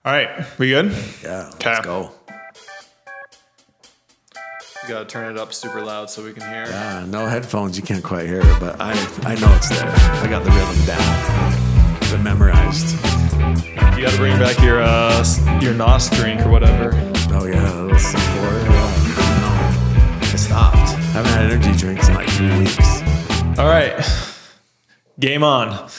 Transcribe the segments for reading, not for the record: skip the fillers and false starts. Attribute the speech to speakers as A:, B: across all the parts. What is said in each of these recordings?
A: All right, we good?
B: Yeah,
A: Okay.
B: let's go.
A: You gotta turn it up super loud so we can hear.
B: Yeah, no headphones, you can't quite hear it, but I know it's there. I got the rhythm down. It's memorized.
A: You gotta bring back your NOS drink or whatever.
B: Oh yeah, a little C4. No, I stopped. I haven't had energy drinks in like 3 weeks.
A: All right, game on.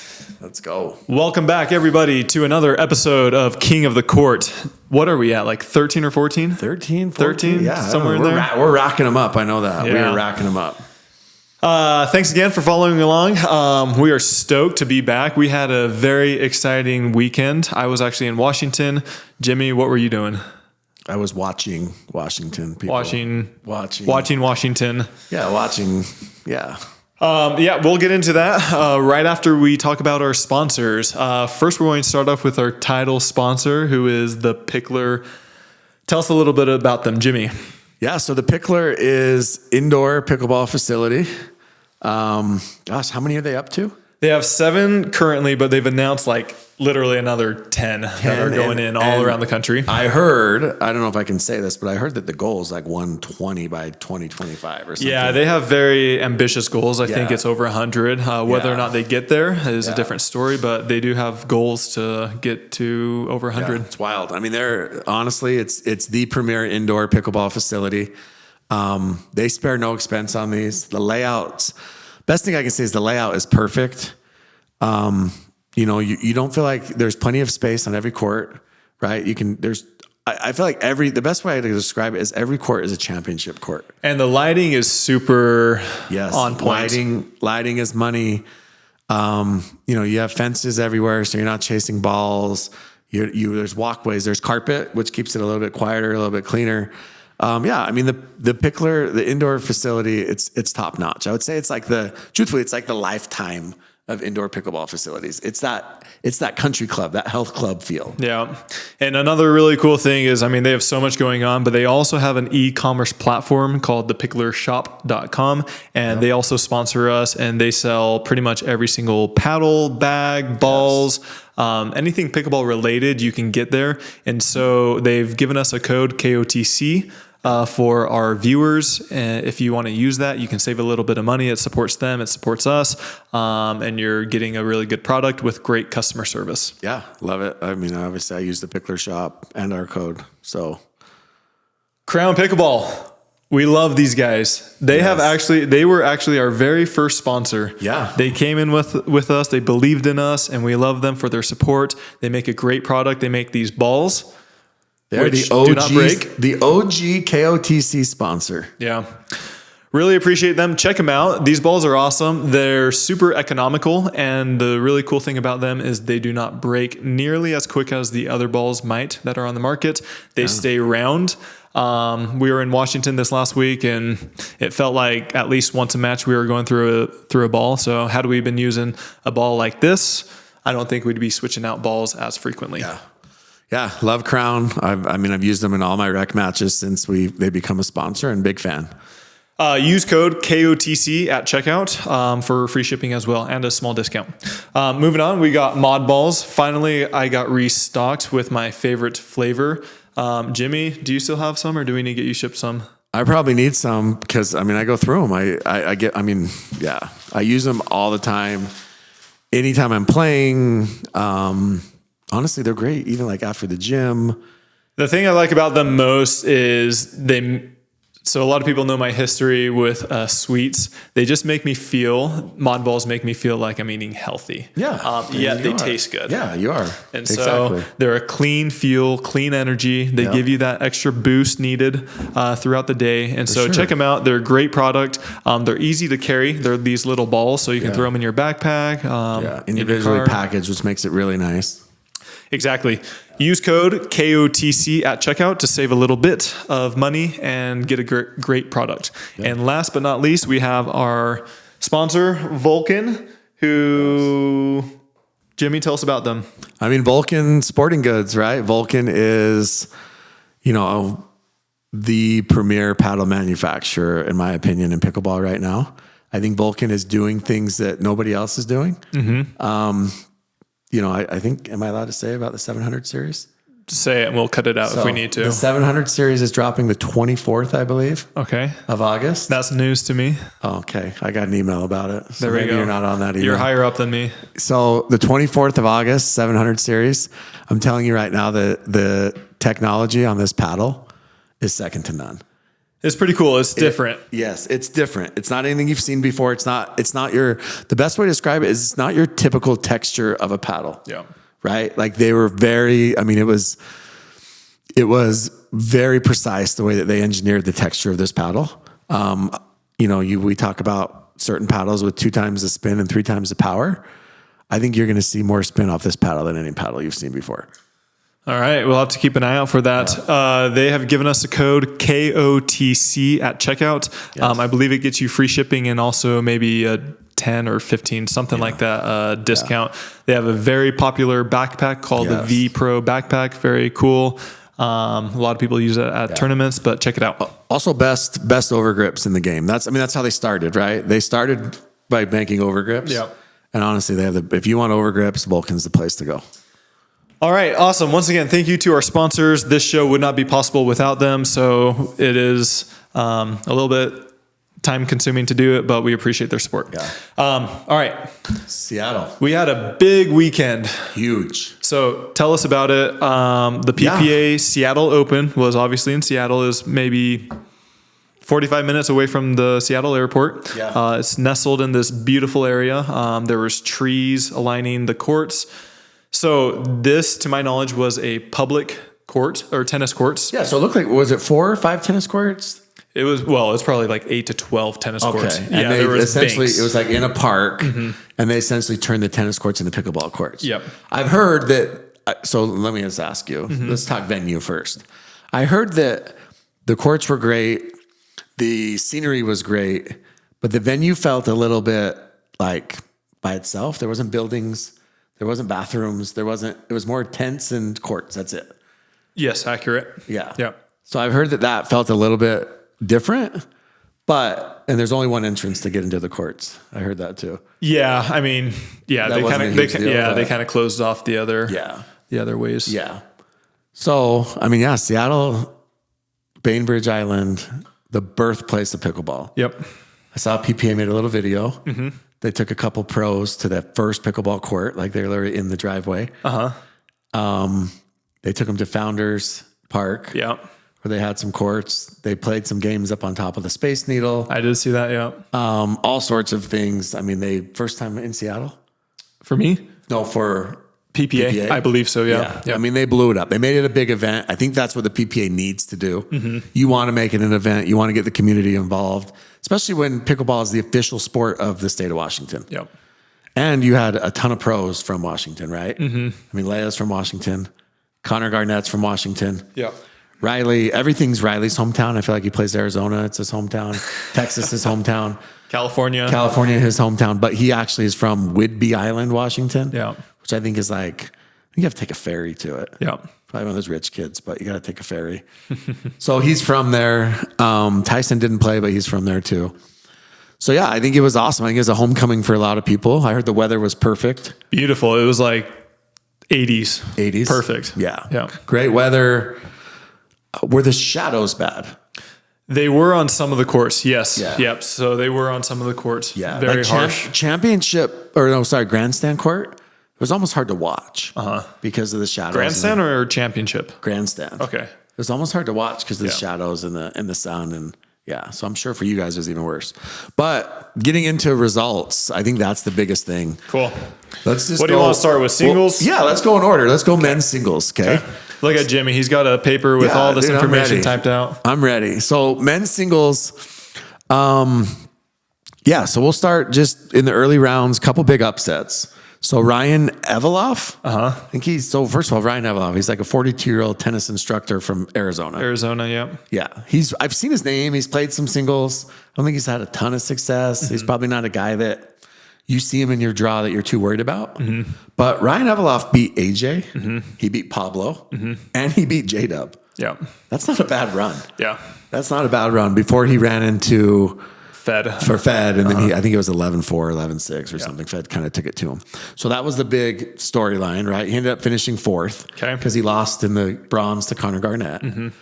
B: Let's go.
A: Welcome back, everybody, to another episode of King of the Court. What are we at, like 13 or 14?
B: 13,
A: 13?
B: Yeah,
A: Somewhere in there?
B: We're racking them up. I know that.
A: Yeah.
B: We are racking them up.
A: Thanks again for following along. We are stoked to be back. We had a very exciting weekend. I was actually in Washington. Jimmy, what were you doing?
B: I was watching Washington people.
A: Watching Washington.
B: Yeah, watching. Yeah.
A: Yeah, we'll get into that right after we talk about our sponsors. First, we're going to start off with our title sponsor, who is the Pickler. Tell us a little bit about them, Jimmy.
B: Yeah, so the Pickler is indoor pickleball facility. Gosh, how many are they up to?
A: They have 7 currently, but they've announced like literally another 10 that are going in all around the country.
B: I heard, I don't know if I can say this, but I heard that the goal is like 120 by 2025 or something.
A: Yeah, they have very ambitious goals. I think
B: Yeah.
A: it's over 100. Whether or not they get there is a different story, but they do have goals to get to over 100.
B: Yeah, it's wild. I mean, it's the premier indoor pickleball facility. They spare no expense on these. The layouts, best thing I can say is the layout is perfect. You know, you don't feel like there's plenty of space on every court, right? I feel like the best way to describe it is every court is a championship court.
A: And the lighting is super on point.
B: Lighting is money. You have fences everywhere, so you're not chasing balls. There's walkways, there's carpet, which keeps it a little bit quieter, a little bit cleaner. I mean, the Pickler, the indoor facility, it's top notch. I would say it's like the lifetime of indoor pickleball facilities. It's that country club, that health club feel.
A: Yeah. And another really cool thing is, I mean, they have so much going on, but they also have an e-commerce platform called thepicklershop.com. And they also sponsor us, and they sell pretty much every single paddle, bag, balls, anything pickleball related you can get there. And so they've given us a code KOTC for our viewers. And if you want to use that, you can save a little bit of money. It supports them, it supports us, and you're getting a really good product with great customer service.
B: Yeah, love it. I mean, obviously I use the Pickler shop and our code. So
A: Crown Pickleball. We love these guys. They were actually our very first sponsor.
B: Yeah.
A: They came in with us. They believed in us, and we love them for their support. They make a great product. They make these balls.
B: They're the OG KOTC sponsor.
A: Yeah. Really appreciate them. Check them out. These balls are awesome. They're super economical. And the really cool thing about them is they do not break nearly as quick as the other balls might that are on the market. They stay round. We were in Washington this last week, and it felt like at least once a match we were going through a ball. So had we been using a ball like this, I don't think we'd be switching out balls as frequently.
B: Yeah, love Crown. I've used them in all my rec matches since they become a sponsor, and big fan.
A: Use code KOTC at checkout for free shipping as well and a small discount. Moving on, we got mod balls. Finally, I got restocked with my favorite flavor. Jimmy, do you still have some, or do we need to get you shipped some?
B: I probably need some because I go through them. I use them all the time. Anytime I'm playing. Honestly, they're great. Even like after the gym.
A: The thing I like about them most is so a lot of people know my history with sweets. They just make me mod balls make me feel like I'm eating healthy.
B: Yeah.
A: Yet they taste good.
B: Yeah, you are.
A: And so they're a clean fuel, clean energy. They give you that extra boost needed throughout the day. And check them out. They're a great product. They're easy to carry. They're these little balls, so you can throw them in your backpack.
B: Individually packaged, which makes it really nice.
A: Exactly. Use code KOTC at checkout to save a little bit of money and get a great product. Yeah. And last but not least, we have our sponsor, Vulcan, who... Jimmy, tell us about them.
B: I mean, Vulcan Sporting Goods, right? Vulcan is, the premier paddle manufacturer, in my opinion, in pickleball right now. I think Vulcan is doing things that nobody else is doing. Mm-hmm. I think, am I allowed to say about the 700 series?
A: say it and we'll cut it out if we need to.
B: The 700 series is dropping the 24th, I believe,
A: Okay.
B: of August.
A: That's news to me.
B: Okay. I got an email about it. So
A: There we
B: maybe
A: go.
B: you're not on that email.
A: You're higher up than me.
B: So the 24th of August, 700 series, I'm telling you right now that the technology on this paddle is second to none.
A: It's pretty cool. It's different.
B: Yes, it's different. It's not anything you've seen before. It's not the best way to describe it is it's not your typical texture of a paddle.
A: Yeah.
B: Right? Like they were it was very precise the way that they engineered the texture of this paddle. We talk about certain paddles with 2 times the spin and 3 times the power. I think you're going to see more spin off this paddle than any paddle you've seen before.
A: All right. We'll have to keep an eye out for that. Yeah. They have given us a code KOTC at checkout. Yes. I believe it gets you free shipping and also maybe a 10 or 15, something like that discount. Yeah. They have a very popular backpack called the V Pro backpack. Very cool. A lot of people use it at tournaments, but check it out.
B: Also best over grips in the game. That's how they started, right? They started by making over grips.
A: Yeah.
B: And honestly, if you want over grips, Vulcan's the place to go.
A: All right. Awesome. Once again, thank you to our sponsors. This show would not be possible without them. So it is a little bit time consuming to do it, but we appreciate their support.
B: Yeah.
A: All right.
B: Seattle.
A: We had a big weekend.
B: Huge.
A: So tell us about it. The PPA Seattle Open was obviously in Seattle. Is maybe 45 minutes away from the Seattle airport.
B: Yeah.
A: It's nestled in this beautiful area. There was trees aligning the courts. So this, to my knowledge, was a public court or tennis courts.
B: Yeah. So it looked like, was it 4 or 5 tennis courts?
A: It was, it's probably like 8 to 12 tennis courts.
B: And
A: yeah,
B: there was essentially,
A: banks.
B: it was like in a park, and they essentially turned the tennis courts into pickleball courts.
A: Yep.
B: I've heard that, so let me just ask you, let's talk venue first. I heard that the courts were great, the scenery was great, but the venue felt a little bit like by itself. There wasn't buildings, there wasn't bathrooms, it was more tents and courts, that's it.
A: Yes, accurate.
B: Yeah.
A: Yeah.
B: So I've heard that felt a little bit different, and there's only one entrance to get into the courts. I heard that too.
A: Yeah, I mean, yeah, they kind of closed off the other ways.
B: Yeah. So, Seattle, Bainbridge Island, the birthplace of pickleball.
A: Yep.
B: I saw PPA made a little video. They took a couple pros to that first pickleball court, like they were in the driveway. They took them to Founders Park.
A: Yeah.
B: Where they had some courts. They played some games up on top of the Space Needle.
A: I did see that, yeah.
B: All sorts of things. They first time in Seattle?
A: For me?
B: No, for
A: PPA. I believe so, yeah.
B: Yep. They blew it up. They made it a big event. I think that's what the PPA needs to do. You want to make it an event. You want to get the community involved, especially when pickleball is the official sport of the state of Washington.
A: Yep.
B: And you had a ton of pros from Washington, right? Leia's from Washington. Connor Garnett's from Washington.
A: Yeah.
B: Riley, everything's Riley's hometown. I feel like he plays Arizona. It's his hometown. Texas, his hometown.
A: California, his
B: hometown. But he actually is from Whidbey Island, Washington.
A: Yeah.
B: Which I think is like, you have to take a ferry to it.
A: Yeah.
B: Probably one of those rich kids, but you got to take a ferry. So he's from there. Tyson didn't play, but he's from there too. So yeah, I think it was awesome. I think it was a homecoming for a lot of people. I heard the weather was perfect.
A: Beautiful. It was like 80s.
B: 80s.
A: Perfect.
B: Yeah.
A: Yeah.
B: Great weather. Were the shadows bad?
A: They were on some of the courts, yes.
B: Yeah.
A: Yep. So they were on some of the courts.
B: Yeah.
A: Very
B: like
A: harsh.
B: Grandstand court. It was almost hard to watch because of the shadows.
A: Grandstand or championship?
B: Grandstand.
A: Okay.
B: It was almost hard to watch because of the shadows and the sun and so I'm sure for you guys it was even worse. But getting into results, I think that's the biggest thing.
A: Cool.
B: Let's just
A: What do you want to start with? Singles?
B: Well, let's go in order. Let's go men's singles, okay?
A: Look at Jimmy. He's got a paper with all this information typed out.
B: I'm ready. So men's singles, so we'll start just in the early rounds, couple big upsets. So Ryan Eveloff, I think first of all, Ryan Eveloff, he's like a 42-year-old tennis instructor from Arizona. Yeah. I've seen his name. He's played some singles. I don't think he's had a ton of success. He's probably not a guy that you see him in your draw that you're too worried about. But Ryan Eveloff beat AJ. He beat Pablo and he beat J-Dub.
A: Yeah.
B: That's not a bad run.
A: Yeah.
B: That's not a bad run before he ran into
A: Fed.
B: For Fed, and then I think it was 11-4, 11-6 or something. Fed kind of took it to him. So that was the big storyline, right? He ended up finishing fourth because he lost in the bronze to Connor Garnett. And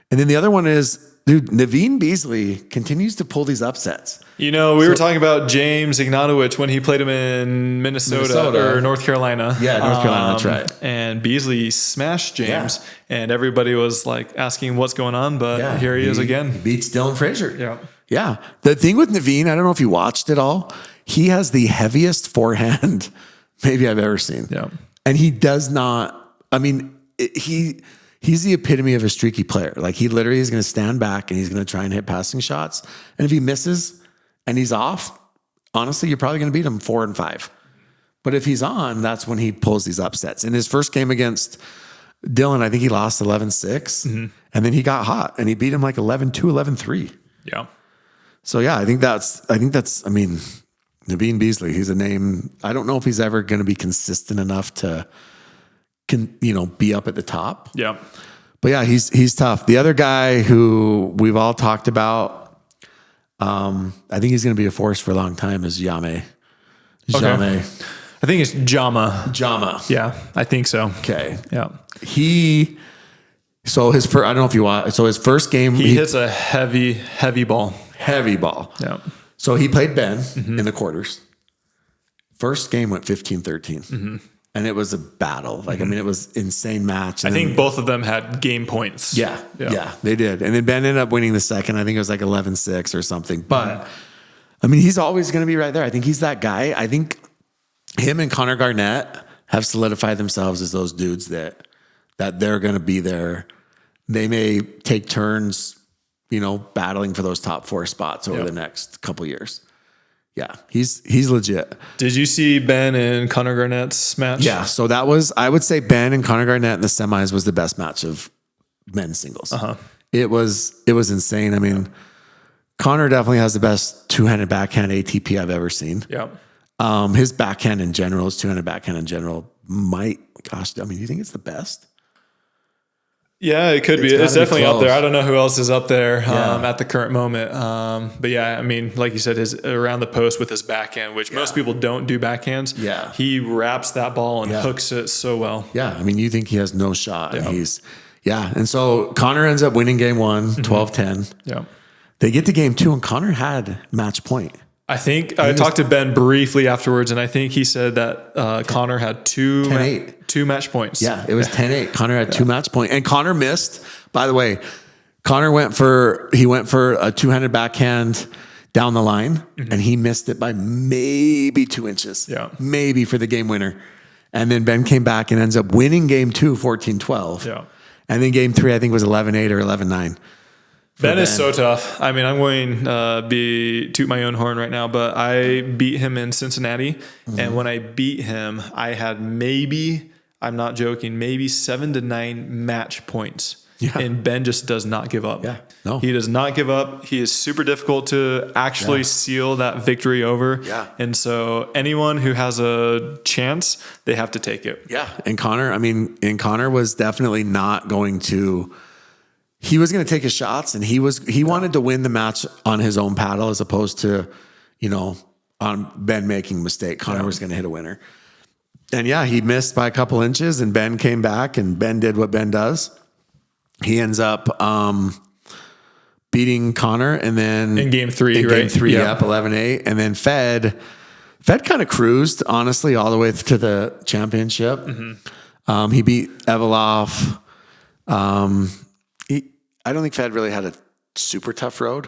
B: then the other one is, dude, Naveen Beasley continues to pull these upsets.
A: You know, we were talking about James Ignatowich when he played him in Minnesota or North Carolina.
B: Yeah, North Carolina, that's right.
A: And Beasley smashed James, and everybody was like asking what's going on, but here he is again.
B: Beats Dylan Frazier.
A: Yeah.
B: Yeah. The thing with Naveen, I don't know if you watched it all, he has the heaviest forehand maybe I've ever seen.
A: Yeah.
B: And he does not, I mean, he's the epitome of a streaky player. Like he literally is going to stand back and he's going to try and hit passing shots. And if he misses and he's off, honestly, you're probably going to beat him 4 and 5. But if he's on, that's when he pulls these upsets. In his first game against Dylan, I think he lost 11-6 and then he got hot and he beat him like 11-2, 11-3.
A: Yeah.
B: So yeah, I think that's, I mean, Naveen Beasley, he's a name. I don't know if he's ever going to be consistent enough to, be up at the top.
A: Yeah.
B: But yeah, he's tough. The other guy who we've all talked about, I think he's going to be a force for a long time is Jame.
A: Okay. I think it's Jama. Yeah, I think so.
B: Okay.
A: Yeah.
B: So his first, I don't know if you want, so his first game.
A: He hits a heavy ball.
B: Heavy ball.
A: Yeah.
B: So he played Ben in the quarters. First game went 15-13. And it was a battle. Like, I mean, it was insane match. And
A: I think both of them had game points.
B: Yeah, they did. And then Ben ended up winning the second. I think it was like 11-6 or something. But, I mean, he's always going to be right there. I think he's that guy. I think him and Connor Garnett have solidified themselves as those dudes that they're going to be there. They may take turns, battling for those top 4 spots over the next couple years. Yeah, he's legit.
A: Did you see Ben and Connor Garnett's match?
B: Yeah, so that was, I would say Ben and Connor Garnett in the semis was the best match of men's singles. It was insane. I mean, Connor definitely has the best two-handed backhand ATP I've ever seen.
A: Yeah.
B: His backhand in general, his two-handed backhand in general do you think it's the best?
A: Yeah, it could be. It's definitely up there. I don't know who else is up there at the current moment. But yeah, I mean, like you said, his around the post with his backhand, which most people don't do backhands.
B: Yeah.
A: He wraps that ball and hooks it so well.
B: Yeah. I mean, you think he has no shot. Yeah. And and so Connor ends up winning game 1, 12-10.
A: Yeah.
B: They get to game 2 and Connor had match point.
A: I think I talked to Ben briefly afterwards, and I think he said that Connor had two match points.
B: Yeah, it was 10-8. Connor had 2 match points. And Connor missed, by the way, Connor went for a two-handed backhand down the line, and he missed it by maybe 2 inches.
A: Yeah.
B: Maybe for the game winner. And then Ben came back and ends up winning game 2, 14-12.
A: Yeah.
B: And then game 3, I think was 11-8 or 11-9.
A: Ben is so tough. I mean, I'm going to toot my own horn right now, but I beat him in Cincinnati. And when I beat him, I had I'm not joking, maybe 7 to 9 match points. Yeah. And Ben just does not give up.
B: Yeah. No.
A: He does not give up. He is super difficult to actually seal that victory over.
B: Yeah.
A: And so anyone who has a chance, they have to take it.
B: Yeah. And Connor was definitely not going to. He was going to take his shots, and he wanted to win the match on his own paddle as opposed to, on Ben making a mistake. Connor was going to hit a winner. And he missed by a couple inches, and Ben came back, and Ben did what Ben does. He ends up beating Connor, and then
A: in game 3,
B: Game 3, up 11-8. And then Fed kind of cruised, honestly, all the way to the championship. He beat Evolov. I don't think Fed really had a super tough road.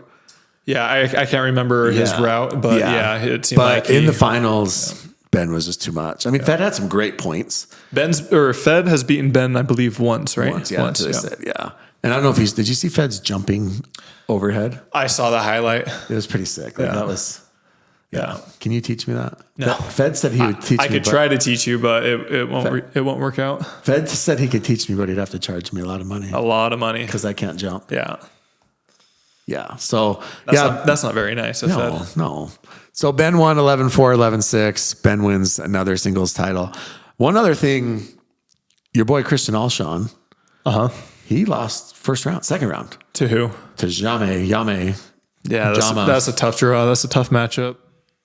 A: Yeah, I can't remember his route, but it seemed like
B: in the finals, Ben was just too much. I mean, Fed had some great points.
A: Fed has beaten Ben, I believe, once, right?
B: Once, said. And I don't know if did you see Fed's jumping overhead?
A: I saw the highlight.
B: It was pretty sick. Like, that was.
A: Yeah.
B: Can you teach me that?
A: No.
B: Fed said he would teach me.
A: I could try to teach you, but it won't work out.
B: Fed said he could teach me, but he'd have to charge me a lot of money.
A: A lot of money.
B: Because I can't jump.
A: Yeah.
B: Yeah. So,
A: that's not very nice.
B: No. So Ben won 11-4, 11-6. Ben wins another singles title. One other thing, your boy Christian Alshon, he lost second round.
A: To who?
B: To Jame.
A: Yeah,
B: Jama.
A: that's a tough draw. That's a tough matchup.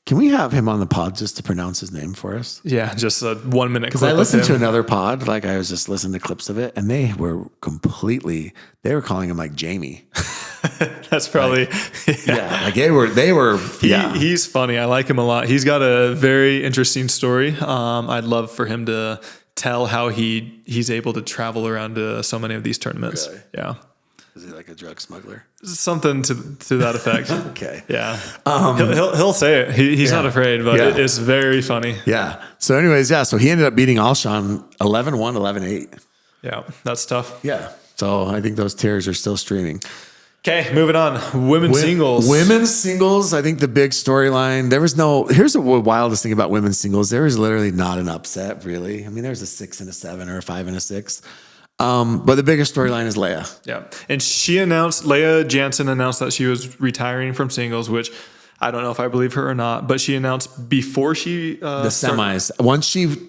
B: Can we have him on the pod just to pronounce his name for us?
A: Yeah, just a 1 minute clip.
B: Because I listened to another pod, like I was just listening to clips of it, and they were calling him like Jamie.
A: That's probably
B: like they were.
A: He's funny. I like him a lot. He's got a very interesting story. I'd love for him to tell how he's able to travel around to so many of these tournaments.
B: Really?
A: Yeah.
B: Is he like a drug smuggler?
A: Something to that effect.
B: Okay.
A: Yeah. He'll say it. He's not afraid, but it's very funny.
B: Yeah. So anyways, so he ended up beating Alshon 11-1, 11-8.
A: Yeah. That's tough.
B: Yeah. So I think those tears are still streaming.
A: Okay, moving on. Women's singles.
B: Women's singles, I think the big storyline, here's the wildest thing about women's singles. There was literally not an upset, really. I mean, there's a 6 and a 7 or a 5 and a 6. But the biggest storyline is Leia.
A: Yeah. And Leia Jansen announced that she was retiring from singles, which I don't know if I believe her or not, but she announced before she...
B: the semis. Once she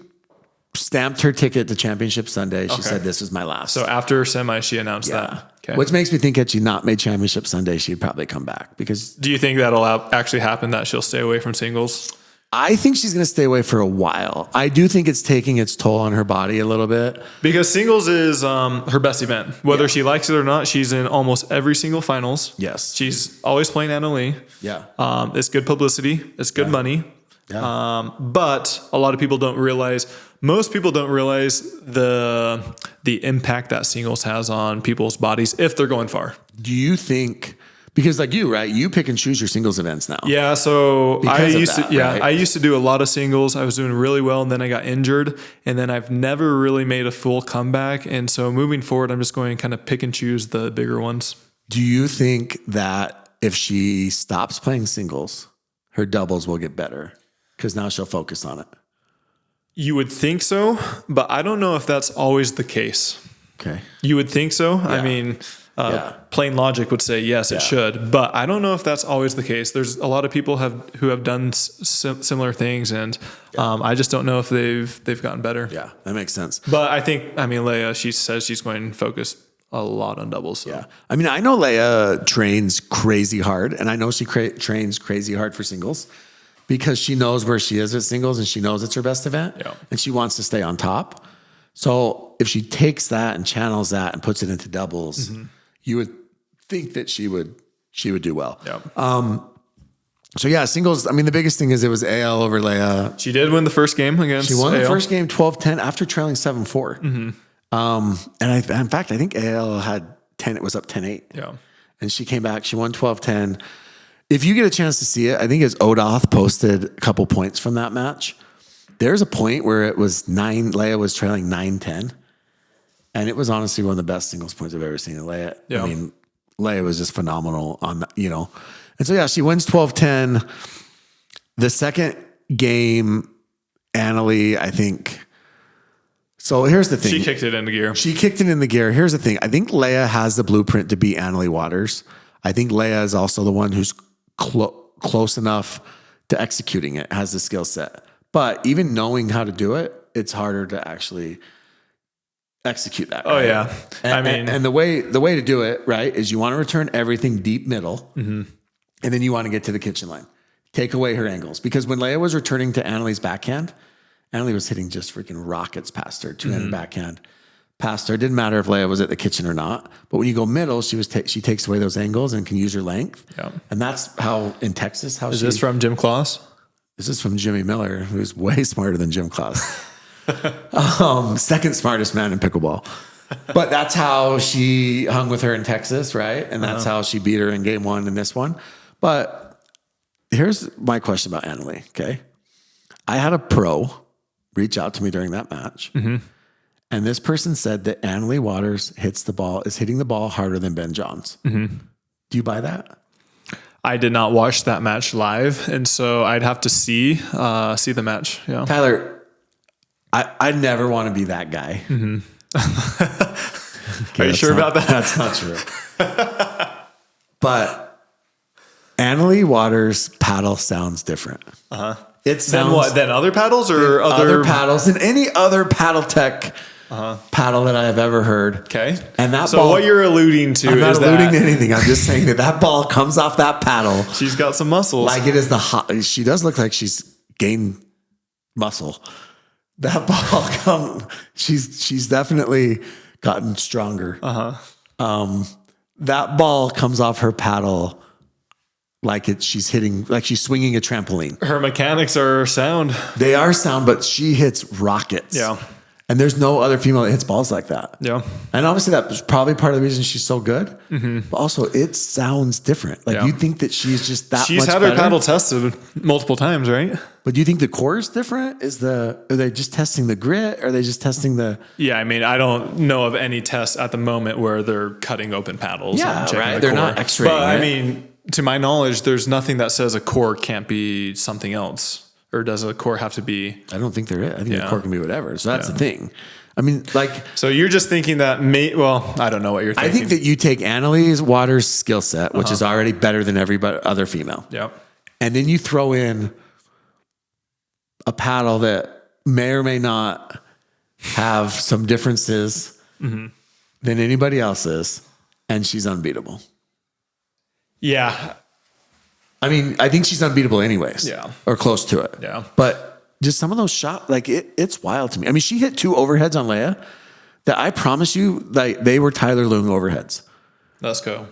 B: stamped her ticket to Championship Sunday, she said, this is my last.
A: So after her semi, she announced that. Okay.
B: Which makes me think had she not made Championship Sunday, she'd probably come back. Because
A: do you think that'll actually happen, that she'll stay away from singles?
B: I think she's going to stay away for a while. I do think it's taking its toll on her body a little bit.
A: Because singles is her best event. Whether she likes it or not, she's in almost every single finals.
B: Yes.
A: She's always playing Anna Lee.
B: Yeah.
A: It's good publicity. It's good money.
B: Yeah.
A: But a lot of people don't realize, most people don't realize the impact that singles has on people's bodies if they're going far.
B: Do you think... Because like you, right? You pick and choose your singles events now.
A: Yeah. So I used to do a lot of singles. I was doing really well, and then I got injured, and then I've never really made a full comeback. And so moving forward, I'm just going to kind of pick and choose the bigger ones.
B: Do you think that if she stops playing singles, her doubles will get better? Because now she'll focus on it.
A: You would think so, but I don't know if that's always the case.
B: Okay.
A: You would think so. Yeah. I mean... plain logic would say yes, it should, but I don't know if that's always the case. There's a lot of people who have done similar things, and I just don't know if they've gotten better.
B: Yeah, that makes sense.
A: But I think, Leia, she says she's going to focus a lot on doubles. So.
B: Yeah, I know Leia trains crazy hard, and I know she trains crazy hard for singles because she knows where she is at singles, and she knows it's her best event, and she wants to stay on top. So if she takes that and channels that and puts it into doubles. Mm-hmm. You would think that she would do well. Yeah. Singles. The biggest thing is it was AL over Leia.
A: She did win the first game against.
B: She won
A: AL.
B: The first game 12-10 after trailing 7-4. Mm-hmm. And in fact, I think AL had 10. It was up 10-8. Yeah. And she came back. She won 12-10. If you get a chance to see it, I think as Odoth posted a couple points from that match. There's a point where it was 9. Leia was trailing 9-10. And it was honestly one of the best singles points I've ever seen. Leia, Leia was just phenomenal on that, And so, she wins 12-10. The second game, Annalie, I think. So here's the thing.
A: She kicked it into gear.
B: Here's the thing. I think Leia has the blueprint to beat Annalie Waters. I think Leia is also the one who's close enough to executing it, has the skill set. But even knowing how to do it, it's harder to actually execute that. Right?
A: Oh yeah.
B: And the way to do it, right, is you want to return everything deep middle, and then you want to get to the kitchen line. Take away her angles. Because when Leia was returning to Annalie's backhand, Annalie was hitting just freaking rockets past her, two-handed backhand past her. It didn't matter if Leia was at the kitchen or not. But when you go middle, she takes away those angles and can use her length. Yeah. And that's how in Texas,
A: Is this from Jim Kloss?
B: This is from Jimmy Miller, who's way smarter than Jim Kloss. Second smartest man in pickleball. But that's how she hung with her in Texas, right? And that's how she beat her in game 1 in this one. But here's my question about Annalie, okay? I had a pro reach out to me during that match. Mm-hmm. And this person said that Annalie Waters is hitting the ball harder than Ben Johns. Mm-hmm. Do you buy that?
A: I did not watch that match live, and so I'd have to see the match. Yeah.
B: Tyler, I never want to be that guy.
A: Mm-hmm. Okay, are you sure about that?
B: That's not true. But Annalie Waters' paddle sounds different.
A: It sounds than other paddles or
B: other paddles than any other paddle tech paddle that I have ever heard.
A: Okay.
B: And that
A: so
B: ball,
A: what you're alluding to
B: I'm not
A: is
B: alluding
A: that
B: to anything. I'm just saying that ball comes off that paddle.
A: she's got some muscles.
B: Like it is she does look like she's gained muscle. That ball she's definitely gotten stronger. That ball comes off her paddle like she's swinging a trampoline.
A: Her mechanics are sound.
B: They are sound, but she hits rockets.
A: Yeah.
B: And there's no other female that hits balls like that.
A: Yeah.
B: And obviously that was probably part of the reason she's so good. But also it sounds different. Like you think that she's just that
A: She's
B: much
A: had
B: better.
A: her paddle tested multiple times, right?
B: But do you think the core is different? Are they just testing the grit? Are they just testing the...
A: Yeah, I mean, I don't know of any tests at the moment where they're cutting open paddles.
B: Yeah,
A: and checking
B: right.
A: the
B: They're
A: core.
B: not x-raying
A: But I
B: it.
A: mean, to my knowledge, there's nothing that says a core can't be something else. Or does a core have to be?
B: I don't think there is. I think the
A: Yeah.
B: core can be whatever. So that's the thing. I mean, like...
A: So you're just thinking that well, I don't know what you're thinking.
B: I think that you take Annalise Waters' skill set, which is already better than every other female.
A: Yep.
B: And then you throw in a paddle that may or may not have some differences than anybody else's, and she's unbeatable.
A: Yeah.
B: I mean, I think she's unbeatable anyways.
A: Yeah.
B: Or close to it.
A: Yeah.
B: But just some of those shots, like it's wild to me. I mean, she hit 2 overheads on Leia that I promise you, like they were Tyler Loong overheads.
A: Let's go.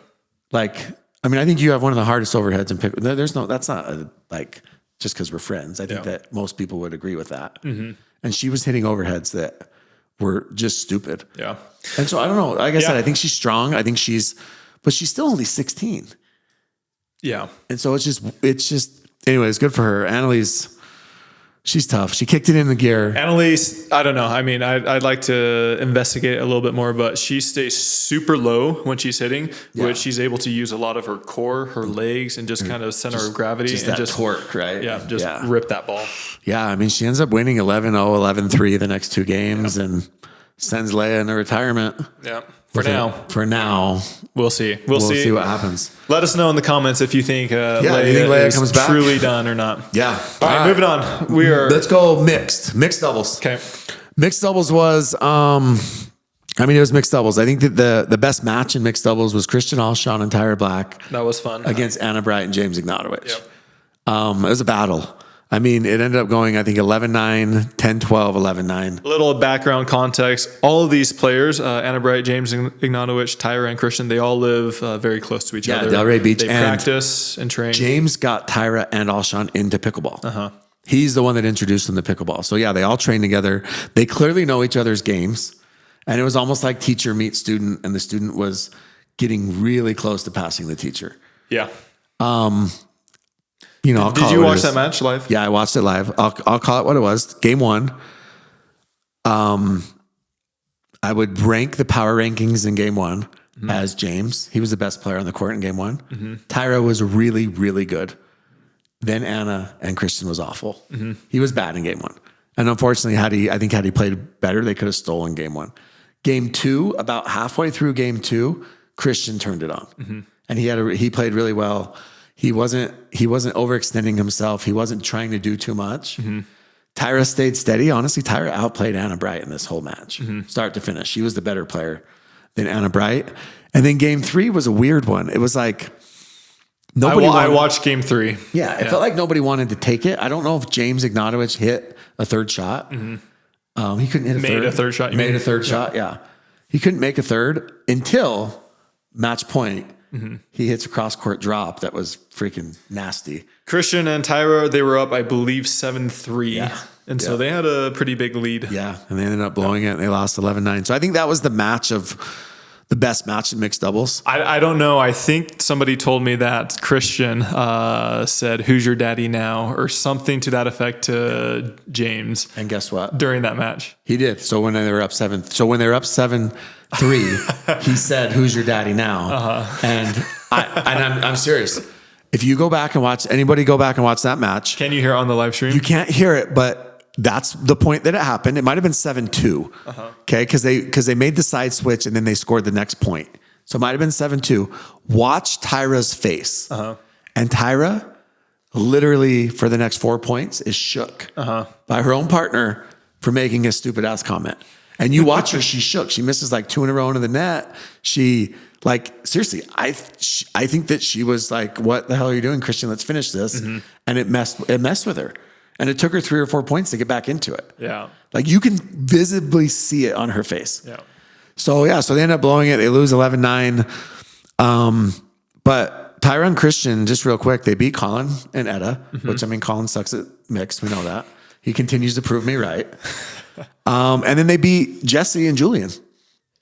B: Like, I mean, I think you have one of the hardest overheads in Pickleball. That's not like just because we're friends. I think that most people would agree with that. And she was hitting overheads that were just stupid.
A: Yeah.
B: And so I don't know. Like I said, I think she's strong. I think but she's still only 16.
A: Yeah.
B: And so it's just, anyways, good for her. Annalise, she's tough. She kicked it in the gear.
A: Annalise, I don't know. I mean, I'd like to investigate a little bit more, but she stays super low when she's hitting, which she's able to use a lot of her core, her legs, and just kind of center of gravity.
B: Just
A: and
B: that torque, right?
A: Yeah, just rip that ball.
B: Yeah, I mean, she ends up winning 11-0, 11-3 the next 2 games and sends Leia into retirement.
A: Yeah. For now. We'll see. We'll see
B: what happens.
A: Let us know in the comments if you think Leia,
B: you think Leia
A: is
B: comes back?
A: truly done or not.
B: Yeah.
A: All right, moving on.
B: Let's go mixed doubles.
A: Okay.
B: Mixed doubles was, it was mixed doubles. I think that the best match in mixed doubles was Christian Alshon and Tyra Black.
A: That was fun.
B: Against Anna Bright and James Ignatowich.
A: Yep.
B: It was a battle. I mean, it ended up going, I think, 11-9, 10-12, 11-9.
A: A little background context. All of these players, Anna Bright, James Ignatowich, Tyra, and Christian, they all live very close to each other.
B: Delray Beach.
A: They practice and train.
B: James got Tyra and Alshon into pickleball. He's the one that introduced them to pickleball. So, yeah, they all train together. They clearly know each other's games. And it was almost like teacher meets student, and the student was getting really close to passing the teacher.
A: Yeah.
B: Did
A: you watch that match live?
B: Yeah, I watched it live. I'll call it what it was. Game 1. I would rank the power rankings in game 1 as James. He was the best player on the court in game 1. Tyra was really, really good. Then Anna and Christian was awful. He was bad in game 1. And unfortunately, had he played better, they could have stolen game 1. Game 2, about halfway through game 2, Christian turned it on. And he played really well. He wasn't overextending himself. He wasn't trying to do too much. Tyra stayed steady. Honestly, Tyra outplayed Anna Bright in this whole match, start to finish. She was the better player than Anna Bright. And then game 3 was a weird one. It was like
A: I watched game 3.
B: Yeah, it felt like nobody wanted to take it. I don't know if James Ignatowich hit a third shot. He couldn't hit a third.
A: Made a third shot.
B: Made a third shot, yeah. He couldn't make a third until match point. He hits a cross-court drop that was freaking nasty.
A: Christian and Tyra, they were up, I believe, 7-3.
B: Yeah.
A: And so they had a pretty big lead.
B: Yeah, and they ended up blowing it, and they lost 11-9. So I think that was the best match in mixed doubles.
A: I don't know. I think somebody told me that Christian said, "Who's your daddy now?" or something to that effect to James.
B: And guess what?
A: During that match.
B: He did. So when they were up 7-3, he said, "Who's your daddy now?" And I'm serious. If you go back and watch that match.
A: Can you hear it on the live stream?
B: You can't hear it, but that's the point that it happened. It might have been 7-2. Okay. Cause they made the side switch and then they scored the next point. So it might have been 7-2. Watch Tyra's face. And Tyra literally for the next 4 points is shook by her own partner for making a stupid ass comment. And you watch her, she's shook. She misses like 2 in a row into the net. She like, seriously, I think that she was like, what the hell are you doing, Christian? Let's finish this. And it messed with her. And it took her 3 or 4 points to get back into it.
A: Yeah.
B: Like you can visibly see it on her face.
A: Yeah.
B: So they end up blowing it. They lose 11-9. But Tyron Christian, just real quick, they beat Colin and Etta, which I mean, Colin sucks at mixed. We know that. He continues to prove me right. And then they beat Jesse and Julian.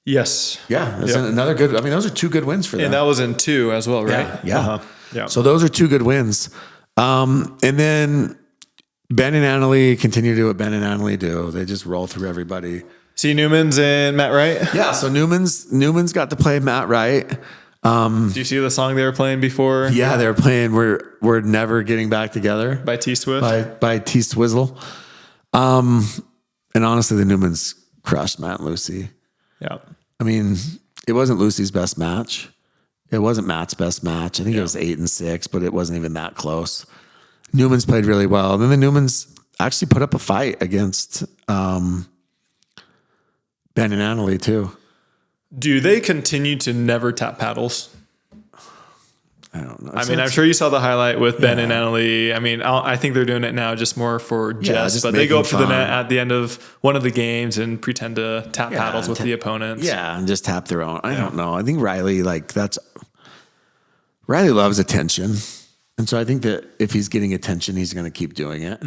A: Yes.
B: Yeah. That's another good. I mean, those are 2 good wins for them.
A: And that was in 2 as well, right?
B: Yeah.
A: Yeah.
B: So those are 2 good wins. And then Ben and Annalie continue to do what Ben and Annalie do. They just roll through everybody.
A: See Newman's and Matt Wright?
B: Yeah. So Newman's got to play Matt Wright.
A: Do you see the song they were playing before?
B: Yeah, they were playing We're Never Getting Back Together
A: By T Swift?
B: By T Swizzle. And honestly, the Newmans crushed Matt and Lucy.
A: Yeah.
B: I mean, it wasn't Lucy's best match. It wasn't Matt's best match. I think it was 8-6, but it wasn't even that close. Newmans played really well. And then the Newmans actually put up a fight against Ben and Annalie too.
A: Do they continue to never tap paddles?
B: I don't know.
A: I mean, I'm sure you saw the highlight with Ben and Annalie. I mean, I think they're doing it now just more for jest, but they go up to the net at the end of one of the games and pretend to tap paddles with the opponents.
B: Yeah, and just tap their own. I don't know. I think Riley loves attention. And so I think that if he's getting attention, he's going to keep doing it.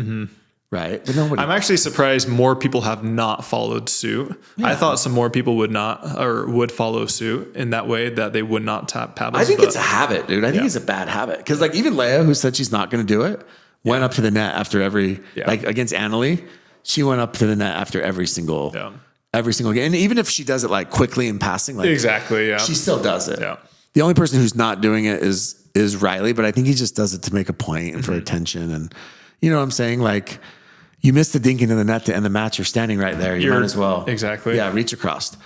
B: Right. But
A: I'm actually surprised more people have not followed suit. Yeah. I thought some more people would follow suit in that way, that they would not tap paddles.
B: I think it's a habit, dude. I think it's a bad habit. Because like even Leia, who said she's not going to do it, went up to the net after every, like against Annalie, she went up to the net after every single game. And even if she does it like quickly in passing, like she still does it. Yeah. The only person who's not doing it is Riley, but I think he just does it to make a point and for attention. And you know what I'm saying? Like, you missed the dinking in the net to end the match. You're standing right there. You might as well.
A: Exactly.
B: Yeah, reach across.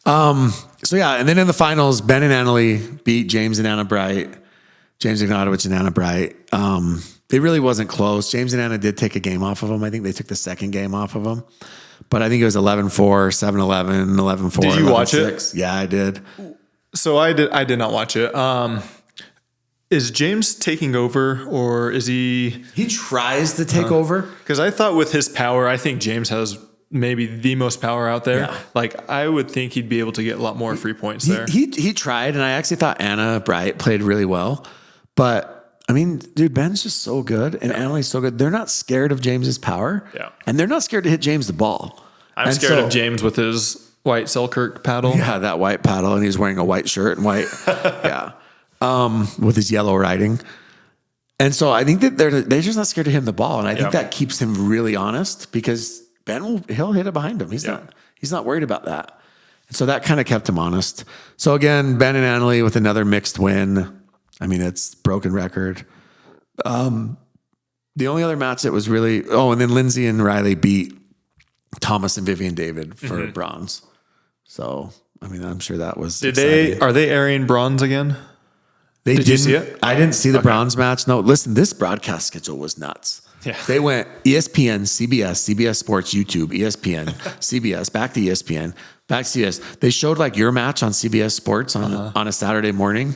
B: And then in the finals, Ben and Annalie beat James and Anna Bright, James Ignatowich and Anna Bright. It really wasn't close. James and Anna did take a game off of them. I think they took the second game off of them. But I think it was 11-4, 7-11, 11-4.
A: Did you watch it?
B: Yeah, I did.
A: So I did not watch it. Is James taking over, or is he?
B: He tries to take over.
A: Because I thought with his power, I think James has maybe the most power out there. Yeah. Like I would think he'd be able to get a lot more free points there.
B: He tried, and I actually thought Anna Bright played really well. But I mean, dude, Ben's just so good, and Annalie's so good. They're not scared of James's power, and they're not scared to hit James the ball.
A: I'm scared of James with his white Selkirk paddle.
B: Yeah, that white paddle, and he's wearing a white shirt and white. With his yellow writing. And so I think that they're just not scared to hit him the ball. And I think that keeps him really honest, because he'll hit it behind him. He's not worried about that. And so that kind of kept him honest. So again, Ben and Annalie with another mixed win. I mean, it's broken record. The only other match that was really, and then Lindsay and Riley beat Thomas and Vivian David for bronze. So, I mean, I'm sure that was exciting.
A: Are they airing bronze again?
B: Did
A: you see it?
B: I didn't see the bronze match. No, listen, this broadcast schedule was nuts.
A: Yeah.
B: They went ESPN, CBS Sports, YouTube, ESPN, CBS, back to ESPN, back to CBS. They showed like your match on CBS Sports on a Saturday morning,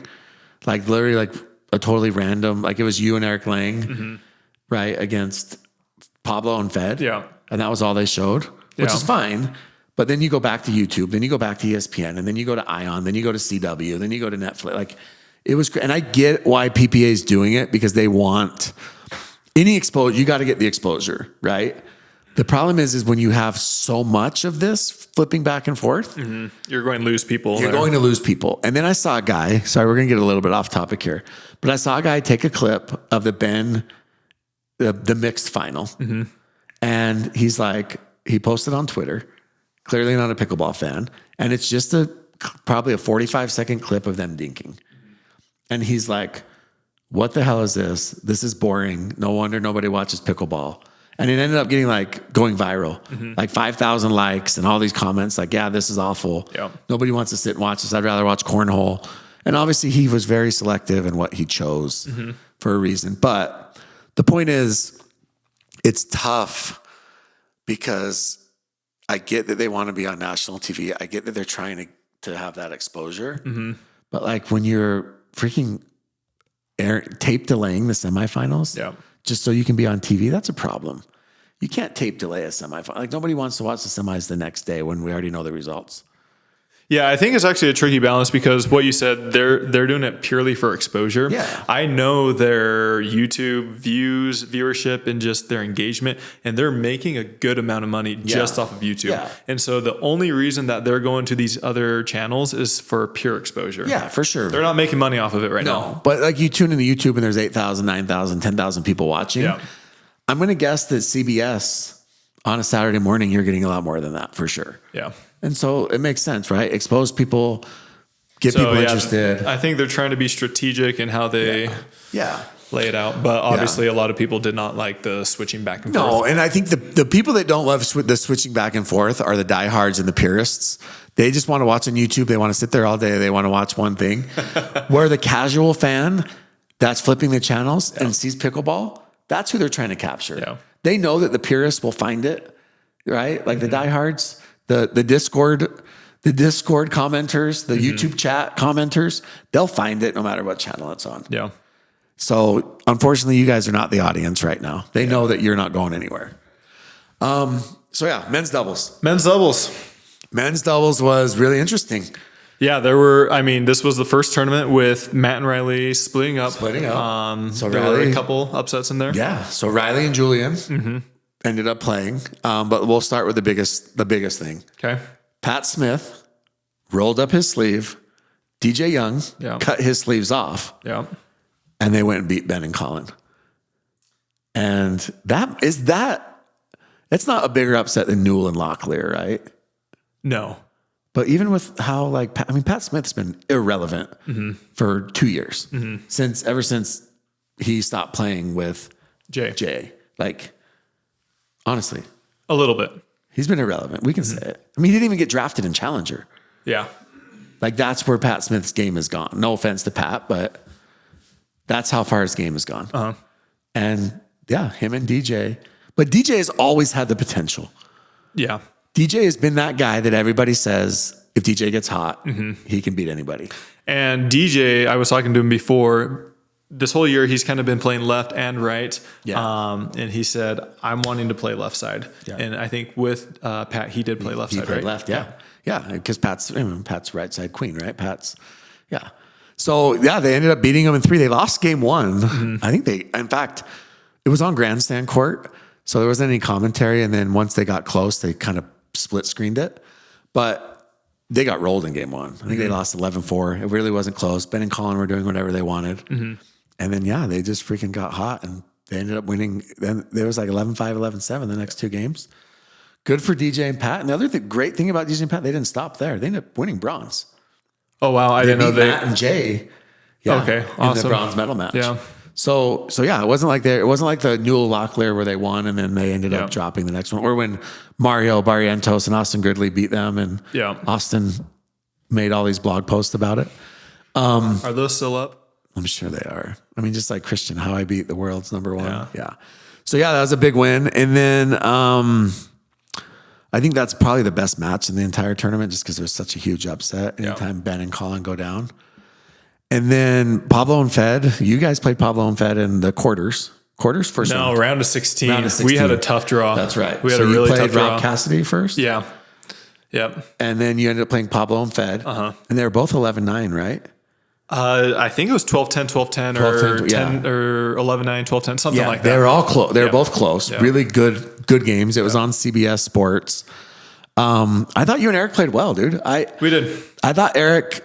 B: like literally like a totally random, like it was you and Eric Lang, right, against Pablo and Fed. Yeah. And that was all they showed, which is fine. But then you go back to YouTube, then you go back to ESPN, and then you go to Ion, then you go to CW, then you go to Netflix. Like, it was great. And I get why PPA is doing it, because they want any exposure. You got to get the exposure, right? The problem is when you have so much of this flipping back and forth,
A: you're going to lose people.
B: You're going to lose people. And then I saw a guy, sorry, we're going to get a little bit off topic here, but I saw a guy take a clip of the mixed final. And he's like, he posted on Twitter, clearly not a pickleball fan. And it's just probably a 45-second clip of them dinking. And he's like, what the hell is this? This is boring. No wonder nobody watches pickleball. And it ended up getting going viral, like 5,000 likes and all these comments like, yeah, this is awful. Yeah. Nobody wants to sit and watch this. I'd rather watch cornhole. And obviously he was very selective in what he chose for a reason. But the point is, it's tough because I get that they want to be on national TV. I get that they're trying to have that exposure. But like when you're freaking tape delaying the semifinals just so you can be on TV, that's a problem. You can't tape delay a semifinal. Like nobody wants to watch the semis the next day when we already know the results.
A: Yeah, I think it's actually a tricky balance because what you said, they're doing it purely for exposure.
B: Yeah.
A: I know their YouTube viewership, and just their engagement, and they're making a good amount of money just off of YouTube.
B: Yeah.
A: And so the only reason that they're going to these other channels is for pure exposure.
B: Yeah, for sure.
A: They're not making money off of it right now.
B: But like you tune into YouTube and there's 8,000, 9,000, 10,000 people watching.
A: Yeah.
B: I'm going to guess that CBS on a Saturday morning, you're getting a lot more than that for sure.
A: Yeah.
B: And so it makes sense, right? Expose people, get people interested.
A: I think they're trying to be strategic in how they lay it out. But obviously, a lot of people did not like the switching back and forth.
B: No, and I think the people that don't love the switching back and forth are the diehards and the purists. They just want to watch on YouTube. They want to sit there all day. They want to watch one thing. Where the casual fan that's flipping the channels and sees pickleball, that's who they're trying to capture.
A: Yeah.
B: They know that the purists will find it, right? Like the diehards. The Discord commenters, the YouTube chat commenters, they'll find it no matter what channel it's on.
A: Yeah.
B: So unfortunately, you guys are not the audience right now. They know that you're not going anywhere. Men's doubles.
A: Men's doubles.
B: Men's doubles was really interesting.
A: Yeah, this was the first tournament with Matt and Riley splitting up.
B: So
A: there were a couple upsets in there.
B: Yeah. So Riley and Julian ended up playing. But we'll start with the biggest thing.
A: Okay.
B: Pat Smith rolled up his sleeve. DJ Young cut his sleeves off.
A: Yeah.
B: And they went and beat Ben and Colin. And it's not a bigger upset than Newell and Locklear, right?
A: No.
B: But even with how Pat Smith's been irrelevant for 2 years ever since he stopped playing with Jay. Like, honestly,
A: a little bit.
B: He's been irrelevant. We can say it. I mean, he didn't even get drafted in Challenger.
A: Yeah.
B: Like that's where Pat Smith's game has gone. No offense to Pat, but that's how far his game has gone.
A: Uh-huh.
B: And yeah, him and DJ. But DJ has always had the potential.
A: Yeah.
B: DJ has been that guy that everybody says if DJ gets hot, he can beat anybody.
A: And DJ, I was talking to him before. This whole year, he's kind of been playing left and right.
B: Yeah.
A: And he said, I'm wanting to play left side. Yeah. And I think with Pat, he did play left side, right?
B: Left, yeah. Yeah, because Pat's right side queen, right? Yeah. So, yeah, they ended up beating him in 3. They lost game 1. I think in fact, it was on grandstand court. So there wasn't any commentary. And then once they got close, they kind of split screened it. But they got rolled in game 1. I think they lost 11-4. It really wasn't close. Ben and Colin were doing whatever they wanted. And then, they just freaking got hot and they ended up winning. Then there was like 11-5, 11-7 the next 2 games. Good for DJ and Pat. And the other great thing about DJ and Pat, they didn't stop there. They ended up winning bronze.
A: Oh, wow. I didn't know they...
B: Matt and Jay.
A: Yeah, okay, awesome.
B: In the bronze medal match.
A: Yeah.
B: So yeah, it wasn't like the Newell Locklear where they won and then they ended up dropping the next one. Or when Mario Barrientos and Austin Gridley beat them and Austin made all these blog posts about it.
A: Are those still up?
B: I'm sure they are. I mean, just like Christian, how I beat the world's number 1. Yeah. So that was a big win. And then I think that's probably the best match in the entire tournament just because it was such a huge upset anytime Ben and Colin go down. And then Pablo and Fed, you guys played Pablo and Fed in the quarters first.
A: No, round of 16. We had a tough draw.
B: That's right.
A: We had a really tough draw.
B: Rob Cassidy first.
A: Yeah. Yep.
B: And then you ended up playing Pablo and Fed. And they were both 11-9, right?
A: I think it was 12-10, 12-10, or 10 or 11-9, 12-10, something like that.
B: They were all close. They were both close. Yeah. Really good games. It was on CBS Sports. I thought you and Eric played well, dude.
A: We did. I
B: thought Eric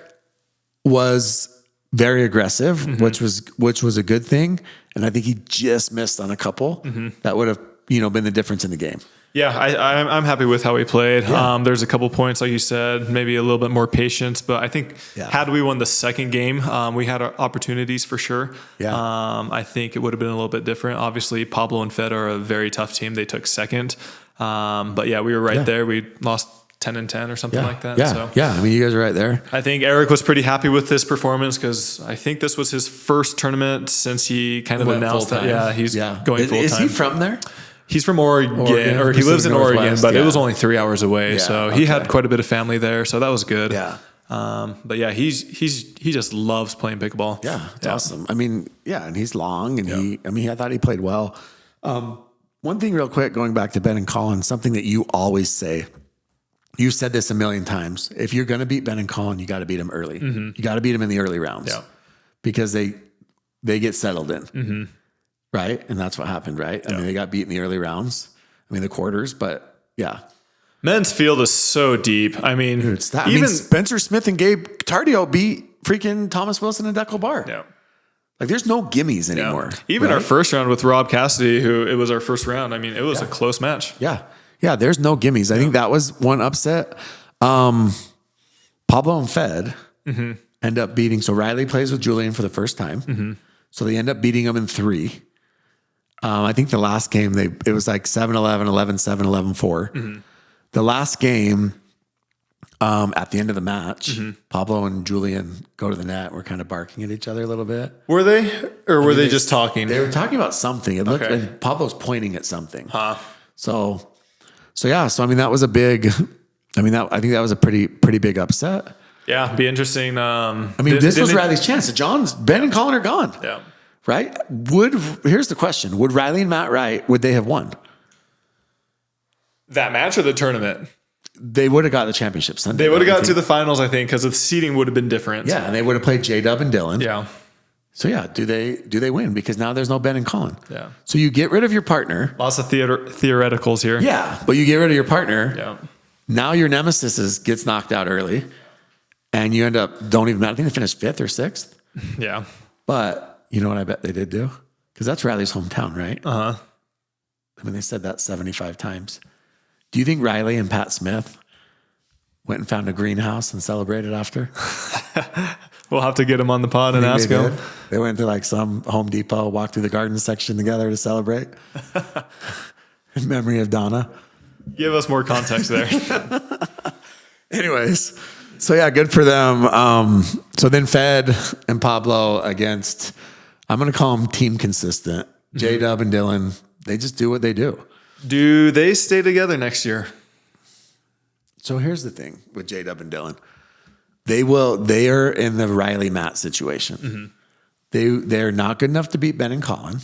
B: was very aggressive, which was a good thing. And I think he just missed on a couple that would have, been the difference in the game.
A: Yeah, I'm happy with how we played. Yeah. There's a couple points, like you said, maybe a little bit more patience, but I think had we won the second game, we had our opportunities for sure.
B: Yeah.
A: I think it would have been a little bit different. Obviously, Pablo and Fed are a very tough team. They took second. But we were right there. We lost 10-10 or something like that.
B: Yeah.
A: So
B: I mean, you guys are right there.
A: I think Eric was pretty happy with this performance because I think this was his first tournament since he kind of announced that. Yeah, he's going full time.
B: Is he from there?
A: He's from Oregon, or he lives in Oregon, but it was only 3 hours away. So he had quite a bit of family there. So that was good.
B: Yeah.
A: But yeah, he just loves playing pickleball.
B: Yeah. It's awesome. I mean, yeah. And he's long and I thought he played well. One thing real quick, going back to Ben and Colin, something that you always say, you said this a million times. If you're going to beat Ben and Colin, you got to beat him early. You got to beat him in the early rounds because they get settled in. Right. And that's what happened. Right. I mean, they got beat in the early rounds. I mean, the quarters, but yeah.
A: Men's field is so deep. I mean,
B: Dude, even Spencer Smith and Gabe Tardio beat freaking Thomas Wilson and Declan Barr.
A: Yeah.
B: Like there's no gimmies anymore.
A: Even our first round with Rob Cassidy, who it was our first round. I mean, it was a close match.
B: Yeah. Yeah. There's no gimmies. I think that was one upset. Pablo and Fed end up beating. So Riley plays with Julian for the first time. So they end up beating him in 3. I think the last game, it was like 7-11, 11-7, 11-4. The last game, at the end of the match, Pablo and Julian go to the net. We're kind of barking at each other a little bit.
A: Were they? Or were they just talking?
B: They were talking about something. It looked like Pablo's pointing at something. So yeah. So, I mean, that was a big, I think that was a pretty big upset.
A: Yeah. Be interesting.
B: This was Riley's chance. Ben and Colin are gone.
A: Yeah.
B: Right? Here's the question. Would Riley and Matt Wright, would they have won?
A: That match or the tournament?
B: They would have got the championship Sunday.
A: They would have got to the finals, I think, because the seeding would have been different.
B: Yeah, and they would have played J-Dub and Dylan.
A: Yeah.
B: So yeah, do they win? Because now there's no Ben and Colin.
A: Yeah.
B: So you get rid of your partner.
A: Lots of theoreticals here.
B: Yeah, but you get rid of your partner.
A: Yeah.
B: Now your nemesis gets knocked out early, and you end up don't even. I think they finished 5th or 6th.
A: Yeah.
B: But you know what I bet they did do? Because that's Riley's hometown, right? I mean, they said that 75 times. Do you think Riley and Pat Smith went and found a greenhouse and celebrated after?
A: We'll have to get him on the pod and ask him.
B: They went to like some Home Depot, walked through the garden section together to celebrate. In memory of Donna.
A: Give us more context there.
B: Anyways, so yeah, good for them. So then Fed and Pablo against, I'm going to call them team consistent. J-Dub and Dylan, they just do what they do.
A: Do they stay together next year?
B: So here's the thing with J-Dub and Dylan. They are in the Riley Matt situation. They're not good enough to beat Ben and Colin,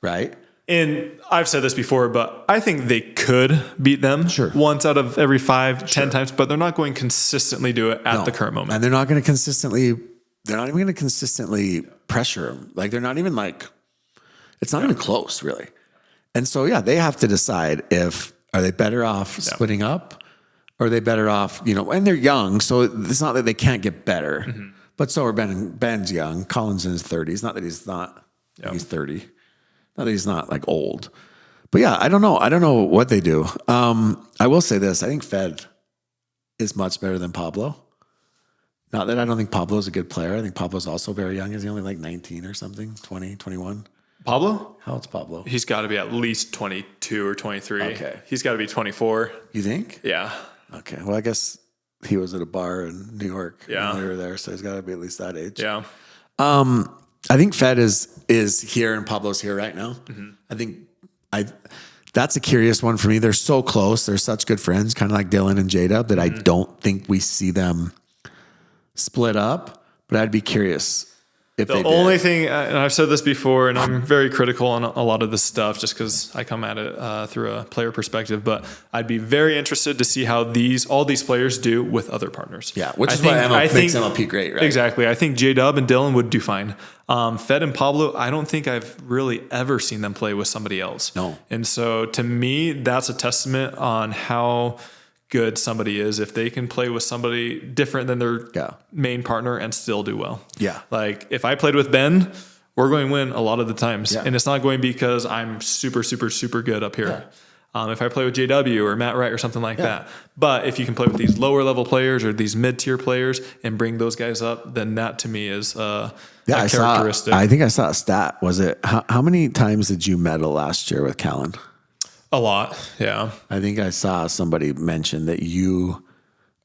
B: right?
A: And I've said this before, but I think they could beat them once out of every 5, 10 times, but they're not going to consistently do it at the current moment.
B: And they're not even going to consistently pressure them. Like they're not even it's not even close really. And so, yeah, they have to decide are they better off splitting up or are they better off, and they're young. So it's not that they can't get better, but so are Ben's young. Colin's in his 30s. Not that he's not, he's 30. Not that he's not like old, but yeah, I don't know. I don't know what they do. I will say this. I think Fed is much better than Pablo. Not that I don't think Pablo's a good player. I think Pablo's also very young. Is he only like 19 or something? 20, 21?
A: Pablo?
B: How old's Pablo?
A: He's got to be at least 22 or 23.
B: Okay.
A: He's got to be 24.
B: You think?
A: Yeah.
B: Okay. Well, I guess he was at a bar in New York when we were there, so he's got to be at least that age.
A: Yeah.
B: I think Fed is here and Pablo's here right now. I think that's a curious one for me. They're so close. They're such good friends, kind of like Dylan and J-Dub, that I don't think we see them split up, but I'd be curious if they did.
A: The only thing, and I've said this before, and I'm very critical on a lot of this stuff just because I come at it through a player perspective, but I'd be very interested to see how all these players do with other partners.
B: Yeah, which is what makes MLP great, right?
A: Exactly. I think J-Dub and Dylan would do fine. Fed and Pablo, I don't think I've really ever seen them play with somebody else.
B: No.
A: And so to me, that's a testament on how good somebody is if they can play with somebody different than their main partner and still do well.
B: Yeah.
A: Like if I played with Ben, we're going to win a lot of the times.
B: Yeah.
A: And it's not going because I'm super, super, super good up here. If I play with JW or Matt Wright or something like that. But if you can play with these lower level players or these mid-tier players and bring those guys up, then that to me is a characteristic.
B: I think I saw a stat. Was it, how many times did you medal last year with Callan?
A: A lot, yeah.
B: I think I saw somebody mention that you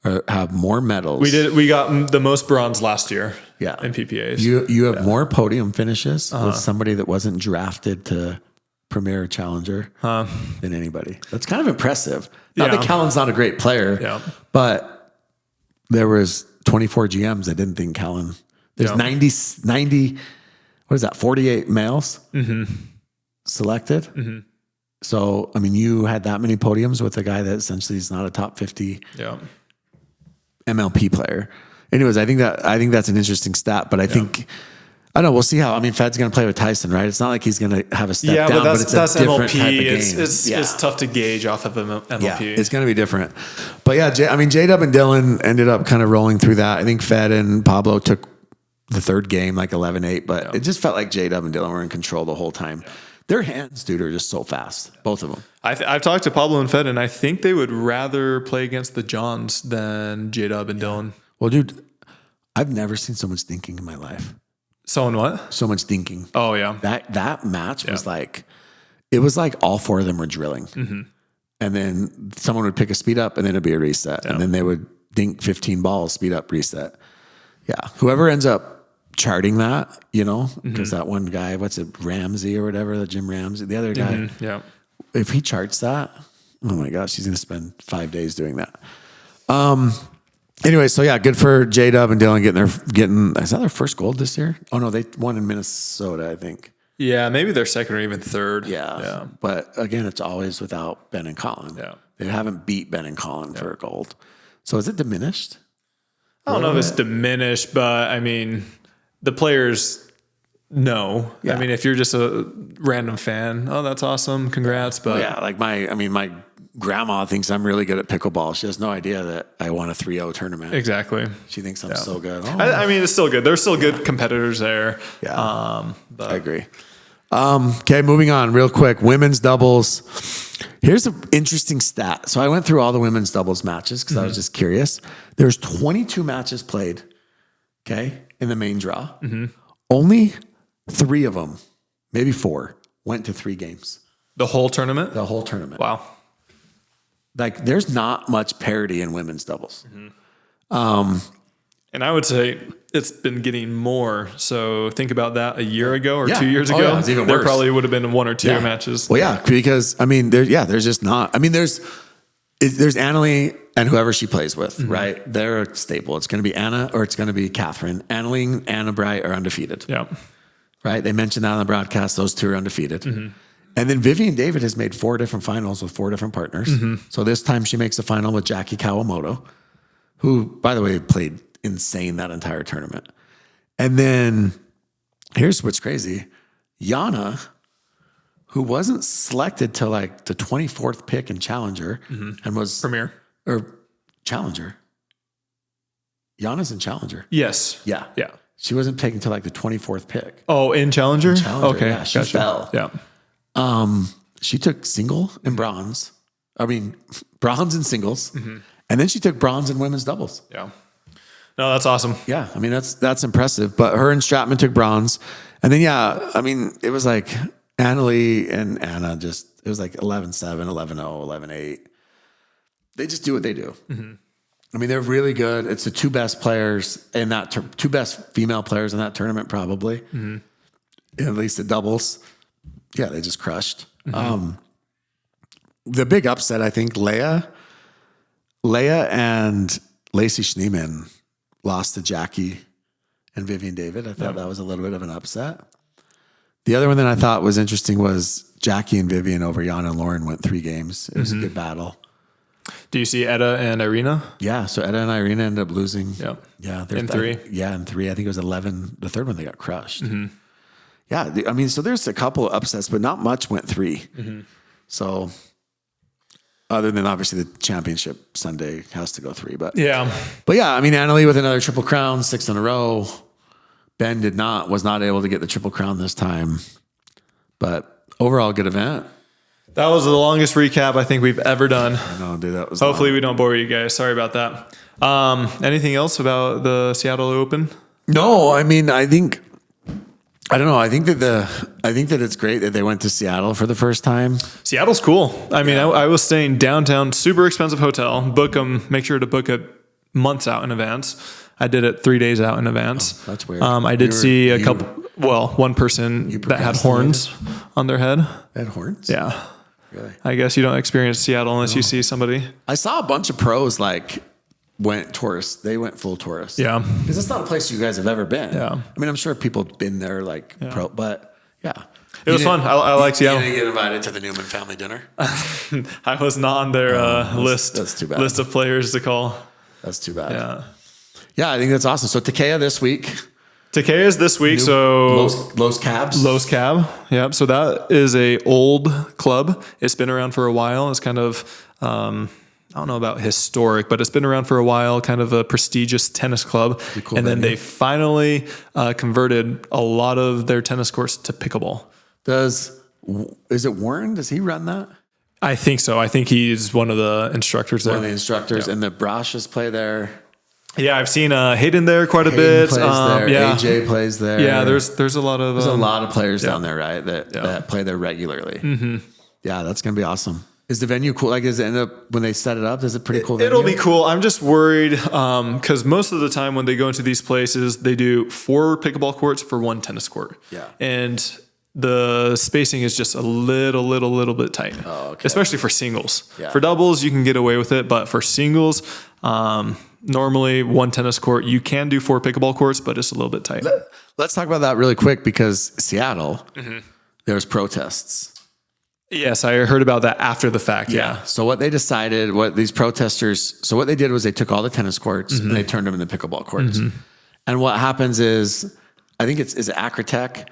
B: have more medals.
A: We got the most bronze last year.
B: In
A: PPAs.
B: You have more podium finishes with somebody that wasn't drafted to premier challenger than anybody. That's kind of impressive. Not that Callan's not a great player, but there was 24 GMs that didn't think Callan. There's 90, what is that, 48 males selected. So, I mean, you had that many podiums with a guy that essentially is not a top 50 MLP player. Anyways, I think that's an interesting stat, but I think, I don't know, we'll see how. I mean, Fed's going to play with Tyson, right? It's not like he's going to have a step down, but it's a different
A: MLP.
B: type of game.
A: It's tough to gauge off of MLP.
B: Yeah, it's going to be different. But yeah, J-Dub and Dylan ended up kind of rolling through that. I think Fed and Pablo took the third game like 11-8, but it just felt like J-Dub and Dylan were in control the whole time. Yeah. Their hands, dude, are just so fast, both of them.
A: I've talked to Pablo and Fed, and I think they would rather play against the Johns than J-Dub and Dylan.
B: Well, dude, I've never seen so much thinking in my life.
A: So what?
B: So much thinking.
A: Oh, yeah.
B: That match was like, it was like all four of them were drilling. And then someone would pick a speed up, and then it'd be a reset. And then they would dink 15 balls, speed up, reset. Yeah. Whoever ends up charting that, because that one guy, what's it, Ramsey or whatever, the Jim Ramsey, the other guy, if he charts that, oh my gosh, he's going to spend 5 days doing that. Anyway, so yeah, good for J-Dub and Dylan getting, is that their first gold this year? Oh no, they won in Minnesota, I think.
A: Yeah, maybe their second or even third.
B: Yeah. But again, it's always without Ben and Colin. Yeah. They haven't beat Ben and Colin for a gold. So is it diminished?
A: I don't know if it's diminished, but I mean, the players know. Yeah. I mean, if you're just a random fan, oh, that's awesome. Congrats. But
B: like my grandma thinks I'm really good at pickleball. She has no idea that I won a 3-0 tournament.
A: Exactly.
B: She thinks I'm so good. Oh.
A: I mean, it's still good. There's still good competitors there.
B: Yeah. But I agree. Okay, moving on real quick. Women's doubles. Here's an interesting stat. So I went through all the women's doubles matches because I was just curious. There's 22 matches played, okay, in the main draw. Only 3 of them, maybe 4, went to 3 games.
A: The whole tournament?
B: The whole tournament.
A: Wow.
B: Like, there's not much parity in women's doubles.
A: And I would say it's been getting more. So think about that a year ago or 2 years ago.
B: It's even
A: there
B: worse.
A: probably would have been 1 or 2 matches.
B: Well, yeah, because I mean, there's just not. I mean, there's Annalie and whoever she plays with, right? They're a staple. It's going to be Anna or it's going to be Catherine. Annalie and Anna Bright are undefeated.
A: Yeah.
B: Right? They mentioned that on the broadcast. Those 2 are undefeated. And then Vivian David has made 4 different finals with 4 different partners. So this time she makes a final with Jackie Kawamoto, who, by the way, played insane that entire tournament. And then here's what's crazy. Yana, who wasn't selected till like the 24th pick in Challenger and was
A: Premier
B: or Challenger. Yana's in Challenger.
A: Yes.
B: Yeah.
A: Yeah.
B: She wasn't taken till like the 24th pick.
A: Oh, in Challenger? Okay.
B: Yeah, she fell.
A: Yeah.
B: She took single and bronze. I mean, bronze and singles. And then she took bronze in women's doubles.
A: Yeah. No, that's awesome.
B: Yeah. I mean, that's impressive. But her and Stratman took bronze. And then, I mean, it was like Annalie and Anna it was like 11-7, 11-0, 11-8. They just do what they do. I mean, they're really good. It's the 2 best players in that, 2 best female players in that tournament, probably. At least the doubles. Yeah, they just crushed. The big upset, I think, Leia and Lacey Schneemann lost to Jackie and Vivian David. I thought that was a little bit of an upset. The other one that I thought was interesting was Jackie and Vivian over Yana and Lauren went 3 games. It was a good battle.
A: Do you see Etta and Irina?
B: Yeah, so Etta and Irina ended up losing. Yeah,
A: in 3.
B: In 3. I think it was 11. The third one they got crushed. Yeah, I mean, so there's a couple of upsets, but not much went 3. So other than obviously the championship Sunday has to go 3, but yeah, I mean, Annalie with another triple crown, 6th in a row. Ben was not able to get the triple crown this time, but overall good event.
A: That was the longest recap I think we've ever done.
B: I know, dude, that was
A: Hopefully we don't bore you guys. Sorry about that. Anything else about the Seattle Open?
B: No, I mean, I don't know. I think that it's great that they went to Seattle for the first time.
A: Seattle's cool. I mean, I was staying downtown, super expensive hotel. Make sure to book it months out in advance. I did it 3 days out in advance.
B: Oh, that's weird.
A: I did see a couple. Well, one person that had horns on their head.
B: They had horns?
A: Yeah.
B: Really?
A: I guess you don't experience Seattle unless you see somebody.
B: I saw a bunch of pros like went tourist. They went full tourist.
A: Yeah.
B: Because it's not a place you guys have ever been.
A: Yeah.
B: I mean, I'm sure people have been there like pro, but yeah.
A: It was fun. I like Seattle.
B: You didn't get invited to the Newman family dinner?
A: I was not on their list.
B: That's too bad.
A: List of players to call.
B: That's too bad.
A: Yeah.
B: Yeah, I think that's awesome. So Takeya this week.
A: Takeya is this week.
B: Los Cabs.
A: Los Cab. Yep. So that is a old club. It's been around for a while. It's kind of, I don't know about historic, but it's been around for a while, kind of a prestigious tennis club.
B: Cool
A: and then they finally converted a lot of their tennis courts to pickleball.
B: Is it Warren? Does he run that?
A: I think so. I think he's one of the instructors there.
B: One of the instructors, and the Brashes play there.
A: Yeah, I've seen Hayden there quite a bit.
B: Plays there.
A: Yeah.
B: AJ plays there.
A: Yeah, there's a lot of
B: a lot of players down there, right? That play there regularly. Mm-hmm. Yeah, that's gonna be awesome. Is the venue cool? Like, does it end up when they set it up? Is it pretty cool?
A: It'll be cool. I'm just worried because most of the time when they go into these places, they do 4 pickleball courts for 1 tennis court.
B: Yeah,
A: and the spacing is just a little bit tight, especially for singles.
B: Yeah.
A: For doubles, you can get away with it, but for singles, normally 1 tennis court, you can do 4 pickleball courts, but it's a little bit tight.
B: Let's talk about that really quick because Seattle, there's protests.
A: Yes, I heard about that after the fact. Yeah.
B: So what they decided, what these protesters, so what they did was they took all the tennis courts and they turned them into pickleball courts. And what happens is, I think is Acrotech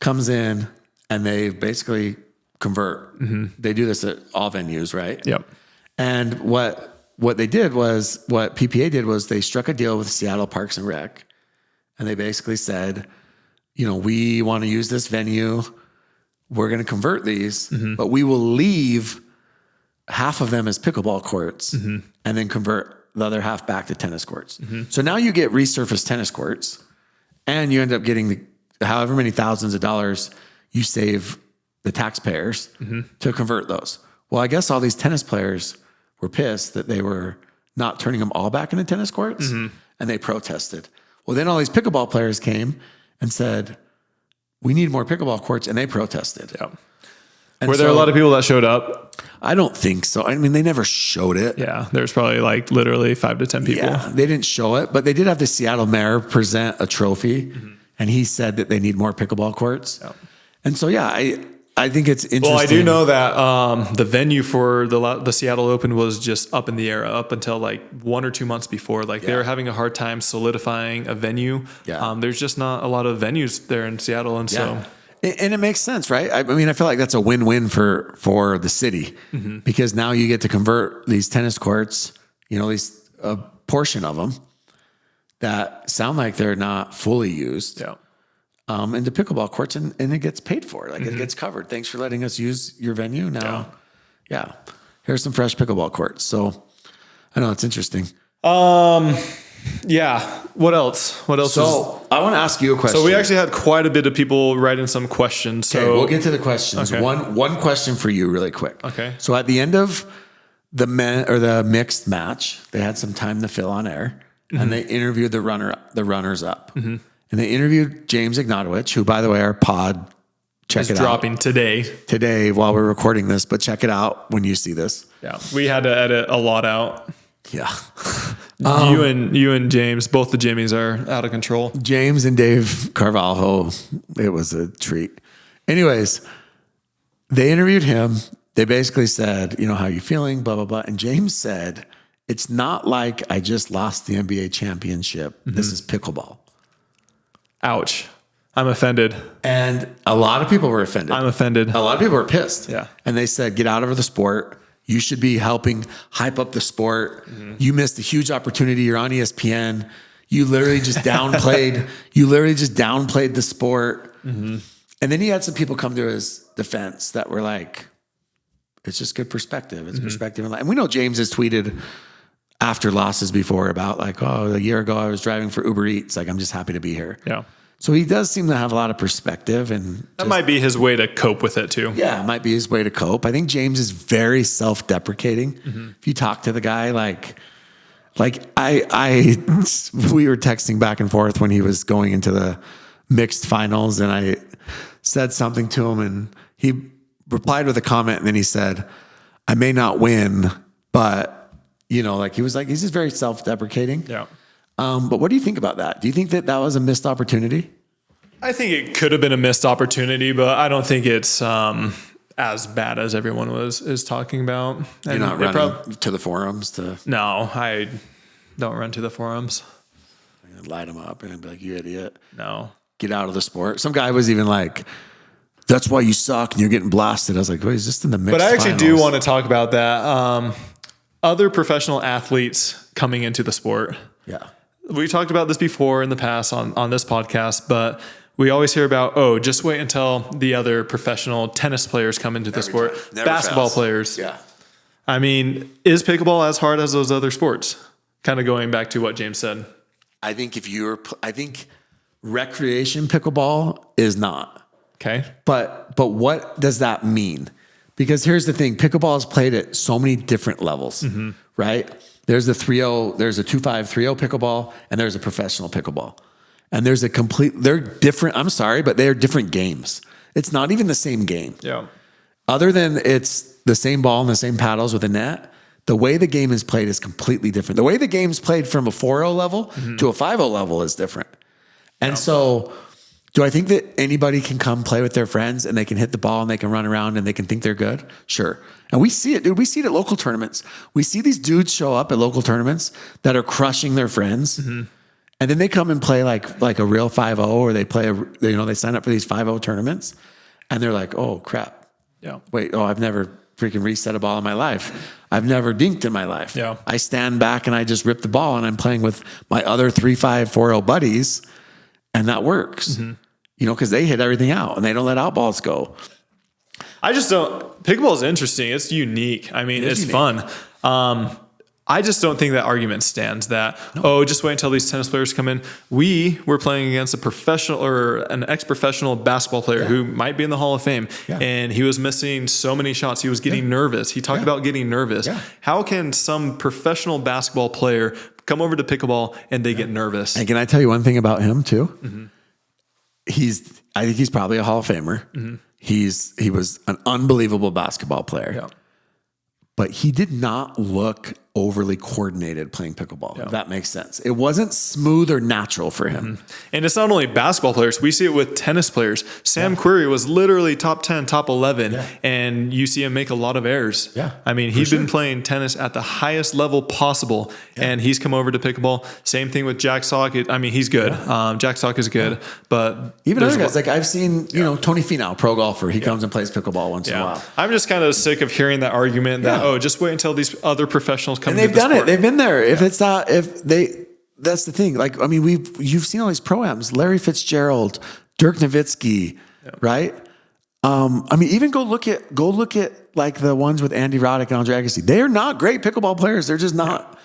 B: comes in and they basically convert. They do this at all venues, right?
A: Yep.
B: And what they did was, what PPA did was they struck a deal with Seattle Parks and Rec, and they basically said, we want to use this venue. We're going to convert these, but we will leave half of them as pickleball courts and then convert the other half back to tennis courts. So now you get resurfaced tennis courts, and you end up getting however many thousands of dollars you save the taxpayers to convert those. Well, I guess all these tennis players were pissed that they were not turning them all back into tennis courts, and they protested. Well, then all these pickleball players came and said, we need more pickleball courts, and they protested.
A: Yeah. Were there a lot of people that showed up?
B: I don't think so. I mean, they never showed it.
A: Yeah, there's probably like literally 5 to 10 people.
B: Yeah, they didn't show it, but they did have the Seattle mayor present a trophy, and he said that they need more pickleball courts. Yeah. And so, yeah, I think it's interesting.
A: Well, I do know that the venue for the Seattle Open was just up in the air up until like 1 or 2 months before. Like they were having a hard time solidifying a venue. Yeah. There's just not a lot of venues there in Seattle, and so.
B: And it makes sense, right? I mean, I feel like that's a win-win for the city because now you get to convert these tennis courts, at least a portion of them that sound like they're not fully used. Yeah. Into pickleball courts, and it gets paid for. Like it gets covered. Thanks for letting us use your venue. Now, here's some fresh pickleball courts. So I know it's interesting.
A: Yeah. What else?
B: So I want to ask you a question.
A: So we actually had quite a bit of people writing some questions. So
B: we'll get to the questions. Okay. One question for you, really quick.
A: Okay.
B: So at the end of the mixed match, they had some time to fill on air, and they interviewed the runners up. And they interviewed James Ignatowich, who, by the way, our pod,
A: is dropping today
B: while we're recording this, but check it out when you see this.
A: Yeah. We had to edit a lot out.
B: Yeah.
A: You and James, both the Jimmies are out of control.
B: James and Dave Carvalho, it was a treat. Anyways, they interviewed him. They basically said, how you feeling, blah, blah, blah. And James said, it's not like I just lost the NBA championship. This is pickleball.
A: Ouch. I'm offended.
B: And a lot of people were offended.
A: I'm offended.
B: A lot of people were pissed.
A: Yeah.
B: And they said, get out of the sport. You should be helping hype up the sport. You missed a huge opportunity. You're on ESPN. You literally just downplayed. The sport. And then he had some people come to his defense that were like, it's just good perspective. It's perspective. And we know James has tweeted after losses before about like, a year ago I was driving for Uber Eats. Like, I'm just happy to be here. Yeah. So he does seem to have a lot of perspective, and
A: that might be his way to cope with it too.
B: Yeah, it might be his way to cope. I think James is very self-deprecating. If you talk to the guy, like we were texting back and forth when he was going into the mixed finals, and I said something to him, and he replied with a comment, and then he said, I may not win, but you know, like he's just very self-deprecating.
A: Yeah.
B: But what do you think about that? Do you think that was a missed opportunity?
A: I think it could have been a missed opportunity, but I don't think it's as bad as everyone is talking about.
B: You're not running to the forums to...
A: No, I don't run to the forums.
B: Light them up and be like, you idiot.
A: No.
B: Get out of the sport. Some guy was even like, that's why you suck and you're getting blasted. I was like, wait, he's just in the mixed
A: But I actually
B: finals.
A: do want to talk about that. Other professional athletes coming into the sport.
B: Yeah.
A: We talked about this before in the past on this podcast, but we always hear about, just wait until the other professional tennis players come into the sport. Basketball players.
B: Yeah.
A: I mean, is pickleball as hard as those other sports? Kind of going back to what James said.
B: I think I think recreation pickleball is not.
A: Okay.
B: But what does that mean? Because here's the thing, pickleball is played at so many different levels, right? There's a 3-0, there's a 2-5, 3-0 pickleball, and there's a professional pickleball. And there's they're different, I'm sorry, but they're different games. It's not even the same game.
A: Yeah.
B: Other than it's the same ball and the same paddles with a net, the way the game is played is completely different. The way the game's played from a 4-0 level to a 5-0 level is different. And so do I think that anybody can come play with their friends and they can hit the ball and they can run around and they can think they're good? Sure. And we see it, dude. We see it at local tournaments. We see these dudes show up at local tournaments that are crushing their friends. And then they come and play like a real 5-0, or they play they sign up for these 5-0 tournaments and they're like, oh crap.
A: Yeah.
B: Wait, I've never freaking reset a ball in my life. I've never dinked in my life.
A: Yeah.
B: I stand back and I just rip the ball and I'm playing with my other 3-5, 4-0 buddies, and that works. You know, because they hit everything out and they don't let out balls go.
A: I just don't. Pickleball is interesting. It's unique. I mean, it's fun. I just don't think that argument stands that, just wait until these tennis players come in. We were playing against a professional or an ex-professional basketball player who might be in the Hall of Fame, and he was missing so many shots. He was getting nervous. He talked about getting nervous. How can some professional basketball player come over to pickleball and they get nervous?
B: And can I tell you one thing about him too? I think he's probably a Hall of Famer. He was an unbelievable basketball player. But he did not look overly coordinated playing pickleball, if that makes sense. It wasn't smooth or natural for him.
A: And it's not only basketball players. We see it with tennis players. Sam Querrey was literally top 10, top 11, and you see him make a lot of errors. I mean, he's been playing tennis at the highest level possible, and he's come over to pickleball. Same thing with Jack Sock. I mean, he's good. Jack Sock is good. But
B: even other guys, like I've seen, Tony Finau, pro golfer, he comes and plays pickleball once in a while.
A: I'm just kind of sick of hearing that argument that, just wait until these other professionals come.
B: And they've done it. They've been there. If it's not, that's the thing. Like, I mean, you've seen all these pro-ams, Larry Fitzgerald, Dirk Nowitzki, right? I mean, even go look at like the ones with Andy Roddick and Andre Agassi. They are not great pickleball players. They're just not.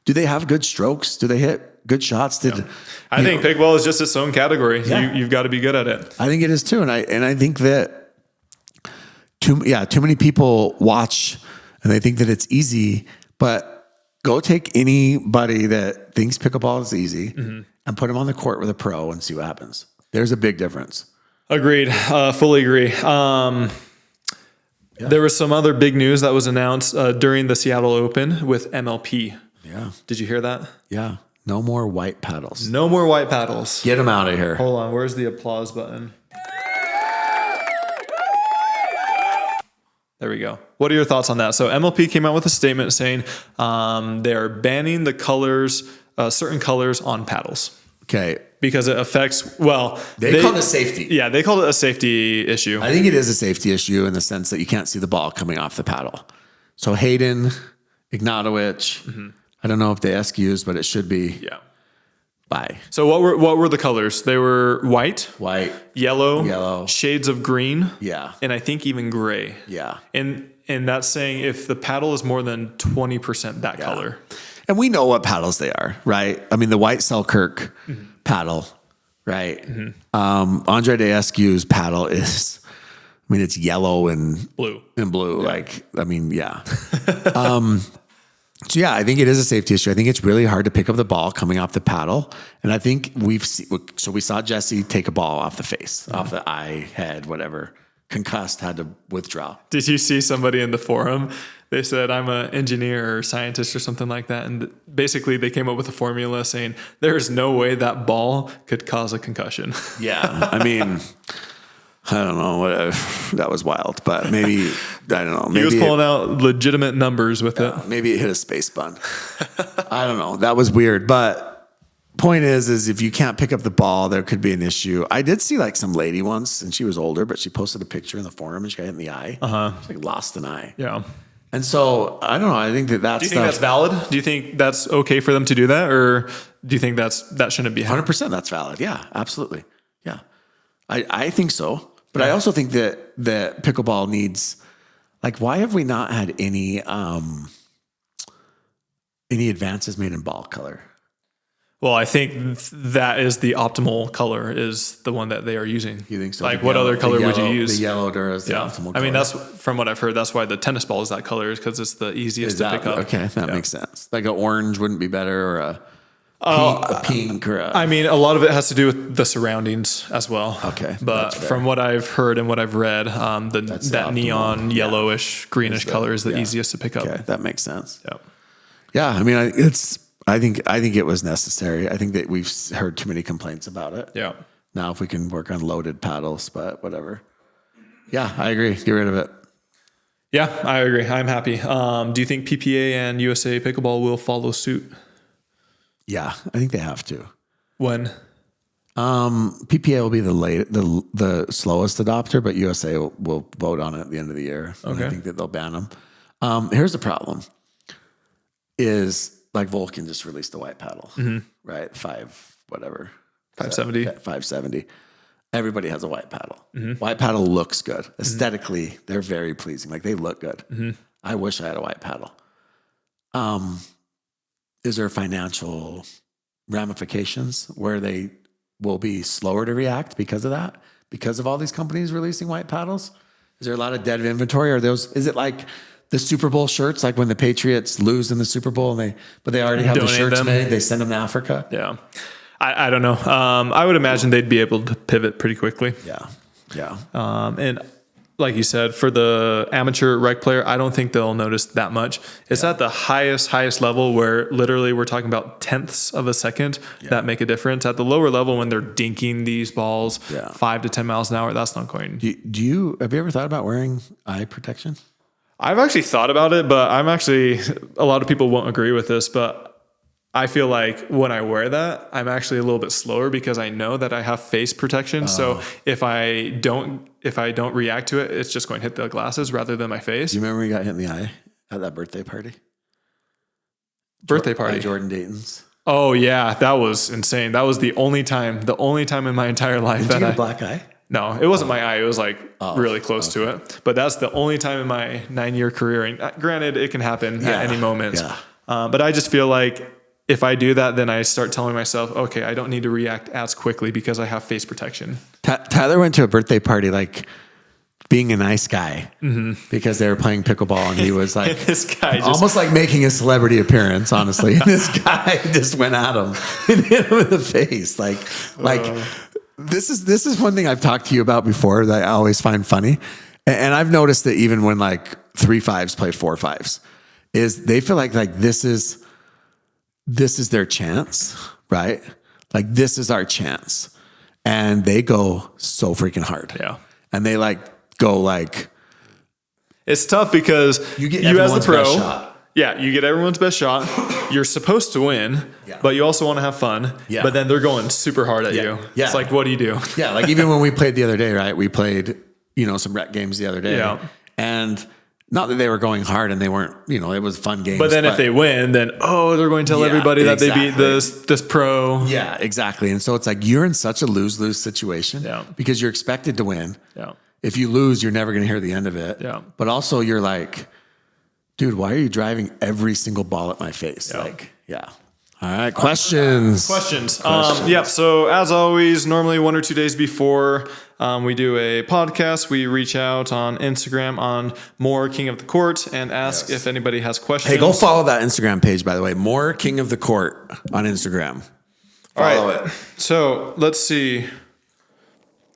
B: Do they have good strokes? Do they hit good shots?
A: I think pickleball is just its own category. You've got to be good at it.
B: I think it is too. And I think that too many people watch and they think that it's easy, but go take anybody that thinks pickleball is easy and put them on the court with a pro and see what happens. There's a big difference.
A: Agreed. Fully agree. There was some other big news that was announced during the Seattle Open with MLP.
B: Yeah.
A: Did you hear that?
B: Yeah. No more white paddles.
A: No more white paddles.
B: Get them out of here.
A: Hold on. Where's the applause button? There we go. What are your thoughts on that? So MLP came out with a statement saying they are banning the colors, certain colors on paddles.
B: Okay.
A: Because it affects,
B: they call it safety.
A: Yeah, they called it a safety issue.
B: I think it is a safety issue in the sense that you can't see the ball coming off the paddle. So Hayden, Ignatowich, I don't know if they SQs, but it should be.
A: Yeah.
B: Bye.
A: So what were the colors? They were white, yellow, shades of green, and I think even gray.
B: Yeah.
A: And that's saying if the paddle is more than 20% that color.
B: And we know what paddles they are, right? I mean, the white Selkirk paddle, right? Andre de Escu's paddle is, I mean, it's yellow and
A: blue.
B: Like, I mean, yeah. So yeah, I think it is a safety issue. I think it's really hard to pick up the ball coming off the paddle. And I think we saw Jesse take a ball off the face, off the eye, head, whatever, concussed, had to withdraw.
A: Did you see somebody in the forum? They said, I'm an engineer or scientist or something like that. And basically they came up with a formula saying there's no way that ball could cause a concussion.
B: Yeah. I mean, I don't know. That was wild, but maybe, I don't know. Maybe
A: he was pulling out legitimate numbers with it.
B: Maybe it hit a space bun. I don't know. That was weird. But point is if you can't pick up the ball, there could be an issue. I did see like some lady once, and she was older, but she posted a picture in the forum and she got hit in the eye. She like lost an eye.
A: Yeah.
B: And so I don't know. I think that's.
A: Do you think that's valid? Do you think that's okay for them to do that, or do you think that shouldn't be?
B: 100%. That's valid. Yeah, absolutely. Yeah, I think so. But I also think that pickleball needs, like, why have we not had any advances made in ball color?
A: Well, I think that is the optimal color, is the one that they are using.
B: You think so?
A: Like, what other color would you use?
B: The yellow Dura is the optimal color.
A: I mean, that's from what I've heard. That's why the tennis ball is that color, is because it's the easiest to pick up.
B: Okay, that makes sense. Like an orange wouldn't be better, or a pink, or a...
A: I mean, a lot of it has to do with the surroundings as well.
B: Okay,
A: but from what I've heard and what I've read, that neon yellowish, greenish color is the easiest to pick up.
B: Okay, that makes sense.
A: Yeah.
B: Yeah, I mean, I think it was necessary. I think that we've heard too many complaints about it.
A: Yeah.
B: Now, if we can work on loaded paddles, but whatever. Yeah, I agree. Get rid of it.
A: Yeah, I agree. I'm happy. Do you think PPA and USA Pickleball will follow suit?
B: Yeah, I think they have to.
A: When?
B: PPA will be the slowest adopter, but USA will vote on it at the end of the year. Okay. And I think that they'll ban them. Here's the problem: is like Vulcan just released a white paddle, right? 570. Everybody has a white paddle. White paddle looks good aesthetically. They're very pleasing. Like, they look good. I wish I had a white paddle. Is there financial ramifications where they will be slower to react because of that? Because of all these companies releasing white paddles? Is there a lot of dead inventory? Is it like the Super Bowl shirts, like when the Patriots lose in the Super Bowl but they already have the shirts made, they send them to Africa?
A: Yeah. I don't know. I would imagine they'd be able to pivot pretty quickly.
B: Yeah.
A: And like you said, for the amateur rec player, I don't think they'll notice that much. It's at the highest level where literally we're talking about tenths of a second that make a difference. At the lower level, when they're dinking these balls 5 to 10 miles an hour, that's not going.
B: Have you ever thought about wearing eye protection?
A: I've actually thought about it, but a lot of people won't agree with this, but I feel like when I wear that, I'm actually a little bit slower because I know that I have face protection. So if I don't react to it, it's just going to hit the glasses rather than my face.
B: Do you remember when you got hit in the eye at that birthday party? Jordan Dayton's.
A: Oh yeah, that was insane. That was the only time in my entire life
B: Did you get a black eye?
A: No, it wasn't my eye. It was like really close to it. But that's the only time in my 9-year career. And granted, it can happen at any moment.
B: Yeah.
A: But I just feel like if I do that, then I start telling myself, okay, I don't need to react as quickly because I have face protection.
B: Tyler went to a birthday party like being a nice guy because they were playing pickleball, and he was like
A: this guy
B: almost like making a celebrity appearance, honestly. And this guy just went at him and hit him in the face. Like this is one thing I've talked to you about before that I always find funny. And I've noticed that even when like 3-5s play 4-5s, is they feel like this is their chance, right? Like, this is our chance. And they go so freaking hard.
A: Yeah.
B: And they go
A: it's tough because
B: you
A: as the pro,
B: best shot.
A: Yeah, you get everyone's best shot. You're supposed to win, but you also want to have fun. Yeah. But then they're going super hard at you. Yeah. It's like, what do you do?
B: Yeah. Like, even when we played the other day, right? We played, some rec games the other day. Yeah. And not that they were going hard and they weren't, it was fun games.
A: But then if they win, then, they're going to tell everybody that they beat this pro.
B: Yeah, exactly. And so it's like, you're in such a lose-lose situation because you're expected to win.
A: Yeah.
B: If you lose, you're never going to hear the end of it. Yeah. But also you're like, dude, why are you driving every single ball at my face? Yeah. All right, questions.
A: Questions. Yeah. So as always, normally 1 or 2 days before we do a podcast, we reach out on Instagram on More King of the Court and ask if anybody has questions.
B: Hey, go follow that Instagram page, by the way. More King of the Court on Instagram. Follow it.
A: So let's see.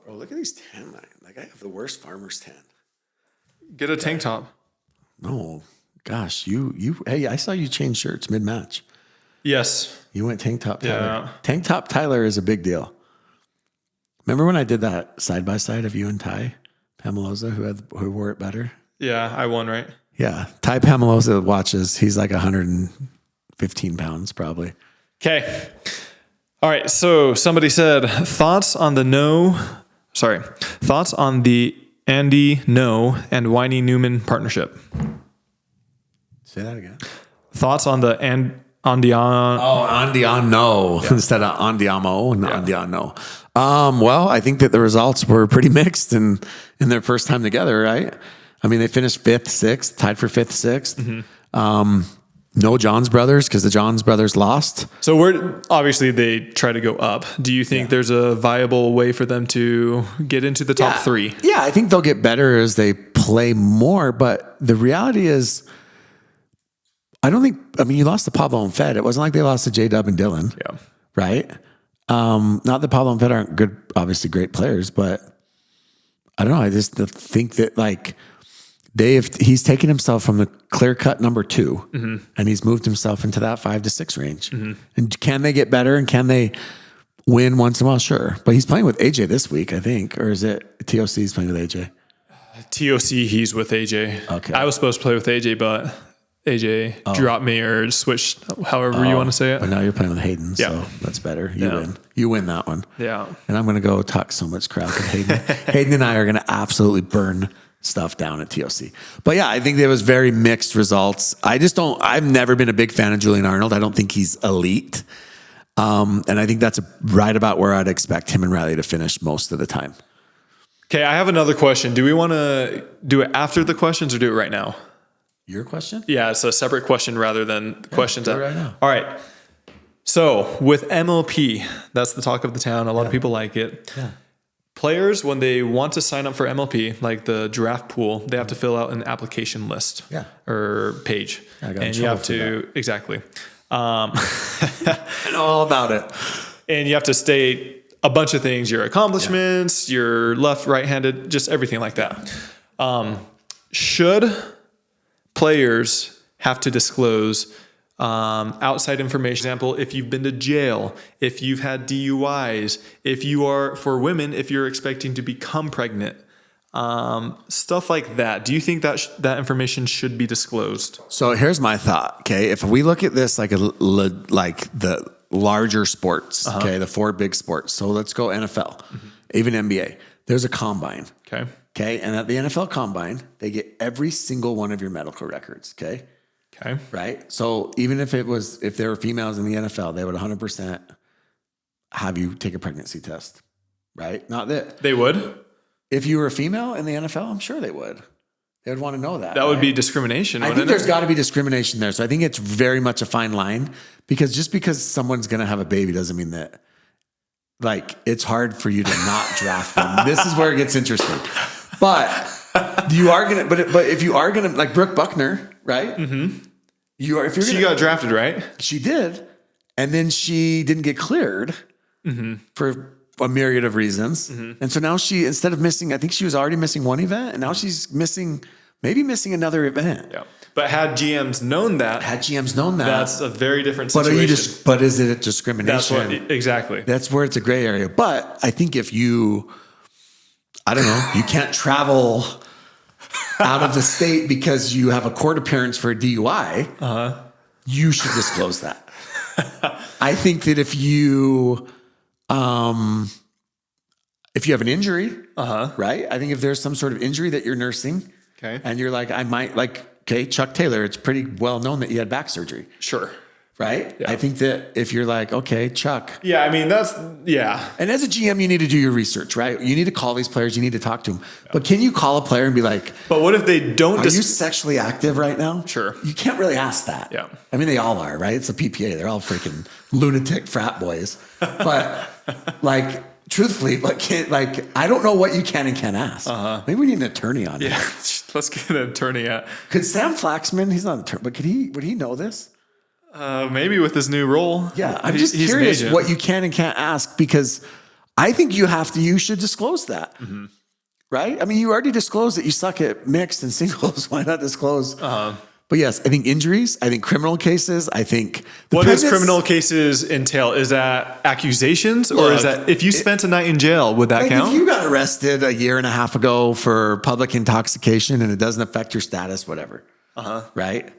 B: Bro, look at these tan lines. Like, I have the worst farmer's tan.
A: Get a tank top.
B: No, gosh, hey, I saw you change shirts mid-match.
A: Yes.
B: You went tank top Tyler.
A: Yeah.
B: Tank top Tyler is a big deal. Remember when I did that side by side of you and Ty Pamaloza, who wore it better?
A: Yeah, I won, right?
B: Yeah, Ty Pamaloza watches. He's like 115 pounds probably.
A: Okay. All right. So somebody said thoughts on the Andy No and Winey Newman partnership.
B: Say that again.
A: Thoughts on the Andiano.
B: Oh, Andiano instead of Andiamo and Andiano. Well, I think that the results were pretty mixed in their first time together, right? I mean, they finished 5th, 6th, tied for 5th, 6th. No Johns brothers because the Johns brothers lost.
A: So obviously they try to go up. Do you think there's a viable way for them to get into the top 3?
B: Yeah, I think they'll get better as they play more. But the reality is, you lost to Pablo and Fed. It wasn't like they lost to J-Dub and Dylan.
A: Yeah.
B: Right? Not that Pablo and Fed aren't good, obviously great players, but I don't know. I just think that like he's taken himself from the clear cut number 2 and he's moved himself into that 5 to 6 range. And can they get better and can they win once in a while? Sure. But he's playing with AJ this week, I think. Or is it TOC he's playing with AJ?
A: TOC, he's with AJ.
B: Okay.
A: I was supposed to play with AJ, but AJ dropped me or switched, however you want to say it.
B: But now you're playing with Hayden, so that's better. You win. You win that one.
A: Yeah.
B: And I'm going to go talk so much crap with Hayden. Hayden and I are going to absolutely burn stuff down at TOC. But yeah, I think there was very mixed results. I've never been a big fan of Julian Arnold. I don't think he's elite. And I think that's right about where I'd expect him and Riley to finish most of the time.
A: Okay, I have another question. Do we want to do it after the questions or do it right now?
B: Your question?
A: Yeah, it's a separate question rather than the questions.
B: Do it right now.
A: All right. So with MLP, that's the talk of the town. A lot of people like it.
B: Yeah.
A: Players, when they want to sign up for MLP, like the draft pool, they have to fill out an application list or page. And you have to, exactly.
B: I know all about it.
A: And you have to state a bunch of things, your accomplishments, your left, right-handed, just everything like that. Should players have to disclose outside information? Example, if you've been to jail, if you've had DUIs, if you are, for women, if you're expecting to become pregnant, stuff like that. Do you think that that information should be disclosed?
B: So here's my thought. Okay, if we look at this like the larger sports, okay, the 4 big sports. So let's go NFL, even NBA. There's a combine. Okay, and at the NFL combine, they get every single one of your medical records. Okay. Right. So even if there were females in the NFL, they would 100% have you take a pregnancy test. Right. Not that
A: they would.
B: If you were a female in the NFL, I'm sure they would. They would want to know that.
A: That would be discrimination.
B: I think there's got to be discrimination there. So I think it's very much a fine line, because just because someone's going to have a baby doesn't mean that, like, it's hard for you to not draft them. This is where it gets interesting. But you are going to, but if you are going to, like Brooke Buckner, right? You are, if you're
A: she got drafted, right?
B: She did. And then she didn't get cleared for a myriad of reasons. And so now she, instead of missing, I think she was already missing one event, and now she's missing another event.
A: Yeah. But had GMs known that, that's a very different situation.
B: But is it a discrimination?
A: Exactly.
B: That's where it's a gray area. But I think if you can't travel out of the state because you have a court appearance for a DUI, you should disclose that. I think that if you have an injury, right? I think if there's some sort of injury that you're nursing, and you're like, Chuck Taylor, it's pretty well known that you had back surgery.
A: Sure.
B: right?
A: Yeah.
B: I think that if you're like, okay, Chuck.
A: Yeah, I mean, that's, yeah.
B: And as a GM, you need to do your research, right? You need to call these players. You need to talk to them. But can you call a player and be like,
A: But what if they don't?
B: are you sexually active right now?
A: Sure.
B: You can't really ask that.
A: Yeah.
B: I mean, they all are, right? It's a PPA. They're all freaking lunatic frat boys. But like, truthfully, I don't know what you can and can't ask. Maybe we need an attorney on it.
A: Yeah, let's get an attorney at.
B: Could Sam Flaxman, he's not an attorney, but would he know this?
A: Maybe with his new role.
B: Yeah, I'm just curious what you can and can't ask, because I think you should disclose that. Mm-hmm. Right? I mean, you already disclosed that you suck at mixed and singles. Why not disclose? But yes, I think injuries, I think criminal cases, I think...
A: What does criminal cases entail? Is that accusations, or is that if you spent a night in jail, would that count?
B: If you got arrested a year and a half ago for public intoxication and it doesn't affect your status, whatever. Right?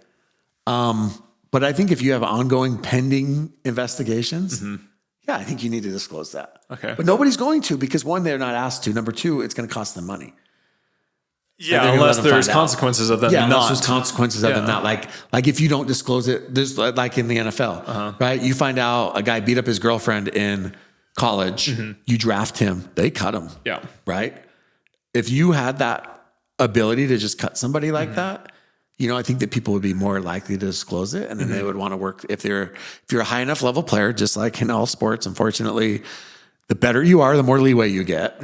B: But I think if you have ongoing pending investigations, yeah, I think you need to disclose that.
A: Okay.
B: But nobody's going to, because one, they're not asked to. Number two, it's going to cost them money.
A: Yeah, unless there's consequences of them not.
B: Unless there's consequences of them not. Like if you don't disclose it, there's like in the NFL, right? You find out a guy beat up his girlfriend in college, you draft him, they cut him.
A: Yeah.
B: Right? If you had that ability to just cut somebody like that, I think that people would be more likely to disclose it, and then they would want to work. If you're a high enough level player, just like in all sports, unfortunately, the better you are, the more leeway you get.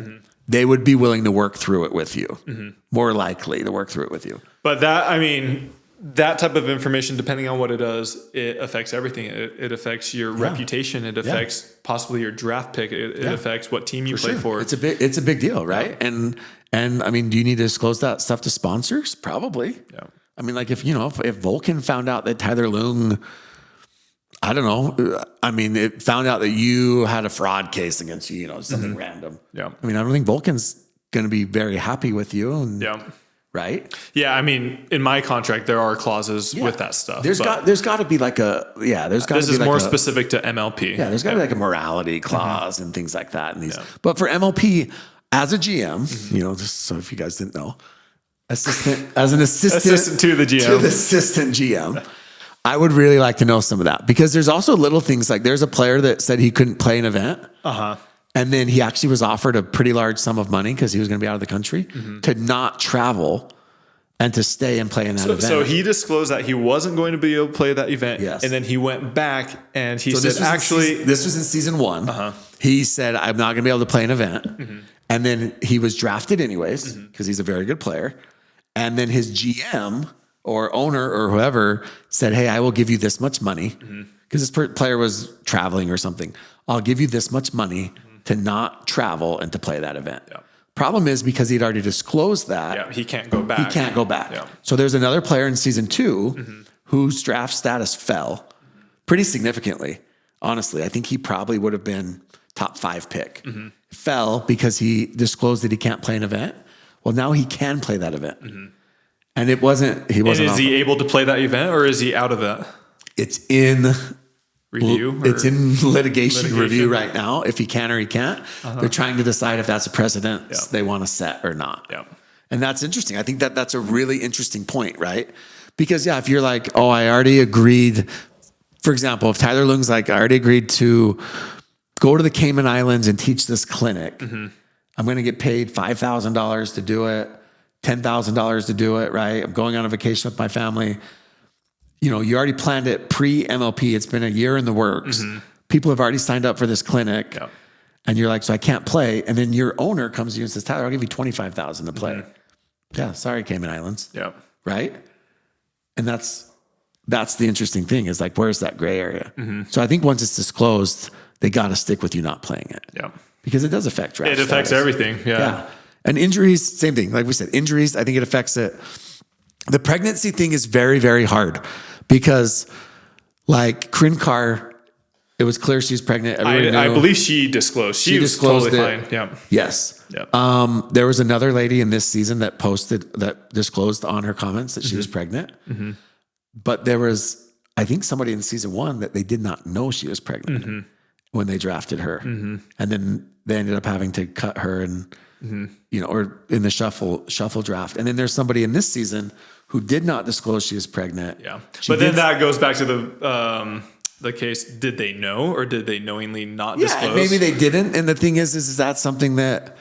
B: They would be willing to work through it with you, more likely to work through it with you.
A: But that type of information, depending on what it does, it affects everything. It affects your reputation. It affects possibly your draft pick. It affects what team you play for.
B: It's a big deal, right? And I mean, do you need to disclose that stuff to sponsors? Probably.
A: Yeah.
C: I mean, like if Vulcan found out that Tyler Lung, I don't know. I mean, it found out that you had a fraud case against you, something random.
A: Yeah.
C: I mean, I don't think Vulcan's going to be very happy with you. And, right?
A: Yeah. I mean, in my contract, there are clauses with that stuff.
C: There's got to be like
A: this is more specific to MLP.
C: Yeah. There's got to be like a morality clause and things like that. And but for MLP, as a GM, just so if you guys didn't know, assistant
A: to the GM.
C: To the assistant GM. I would really like to know some of that, because there's also little things like there's a player that said he couldn't play an event. And then he actually was offered a pretty large sum of money because he was going to be out of the country to not travel and to stay and play in that event.
A: So he disclosed that he wasn't going to be able to play that event.
B: Yes.
A: And then he went back and he said,
B: this was in season 1.
C: He said, I'm not going to be able to play an event. And then he was drafted anyways because he's a very good player. And then his GM or owner or whoever said, hey, I will give you this much money, because this player was traveling or something. I'll give you this much money to not travel and to play that event. Problem is, because he'd already disclosed that,
A: he can't go back.
C: He can't go back. So there's another player in season 2 whose draft status fell pretty significantly. Honestly, I think he probably would have been top 5 pick. Fell because he disclosed that he can't play an event. Well, now he can play that event. And he wasn't.
A: And is he able to play that event, or is he out of that?
B: It's in
A: review.
B: It's in litigation review right now. If he can or he can't, they're trying to decide if that's a precedent they want to set or not. And that's interesting. I think that's a really interesting point, right? Because if you're like, oh, I already agreed. For example, if Tyler Lung's like, I already agreed to go to the Cayman Islands and teach this clinic. I'm going to get paid $5,000 to do it. $10,000 to do it, right? I'm going on a vacation with my family. You already planned it pre-MLP. It's been a year in the works. People have already signed up for this clinic. And you're like, so I can't play. And then your owner comes to you and says, Tyler, I'll give you $25,000 to play. Yeah, sorry, Cayman Islands. Right? And that's the interesting thing, is like, where's that gray area? So I think once it's disclosed, they got to stick with you not playing it. Because it does affect draft
A: It affects everything.
B: And injuries, same thing. Like we said, injuries, I think it affects it. The pregnancy thing is very, very hard, because like Corinne Carr, it was clear she was pregnant.
A: I believe she disclosed. She was
B: disclosed
A: totally
B: it.
A: fine.
B: Yes. There was another lady in this season that disclosed on her comments that she was pregnant. But there was, I think, somebody in season 1 that they did not know she was pregnant when they drafted her. And then they ended up having to cut her and, or in the shuffle draft. And then there's somebody in this season who did not disclose she was pregnant.
A: But then that goes back to the the case, did they know or did they knowingly not
C: Yeah,
A: disclose?
C: maybe they didn't. And the thing is that something that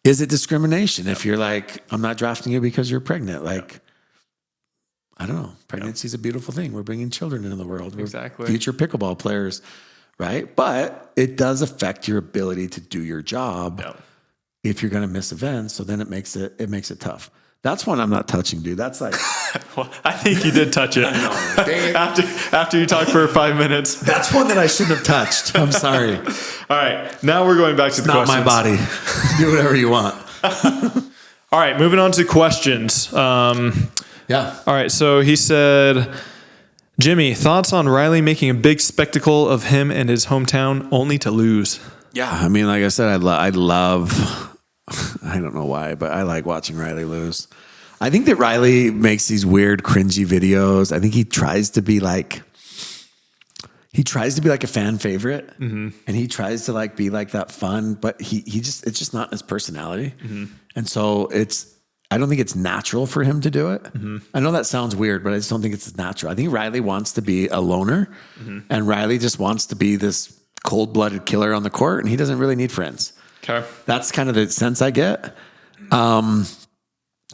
C: is it discrimination? If you're like, I'm not drafting you because you're pregnant, like, I don't know. Pregnancy is a beautiful thing. We're bringing children into the world. We're
A: Exactly.
C: future pickleball players, right? But it does affect your ability to do your job if you're going to miss events. So then it makes it tough. That's one I'm not touching, dude. That's like,
A: Well, I think you did touch it. after you talked for 5 minutes.
C: that's one that I shouldn't have touched. I'm sorry.
A: All right, now we're going back to the
C: Not
A: questions.
C: my body. Do whatever you want.
A: All right, moving on to questions.
C: Yeah.
A: All right, so he said, Jimmy, thoughts on Riley making a big spectacle of him and his hometown only to lose?
C: Yeah. I mean, like I said, I love, I don't know why, but I like watching Riley lose. I think that Riley makes these weird, cringy videos. I think he tries to be like a fan favorite, and he tries to like be like that fun, but it's just not his personality. And so I don't think it's natural for him to do it. I know that sounds weird, but I just don't think it's natural. I think Riley wants to be a loner, and Riley just wants to be this cold-blooded killer on the court, and he doesn't really need friends.
A: Okay.
C: That's kind of the sense I get.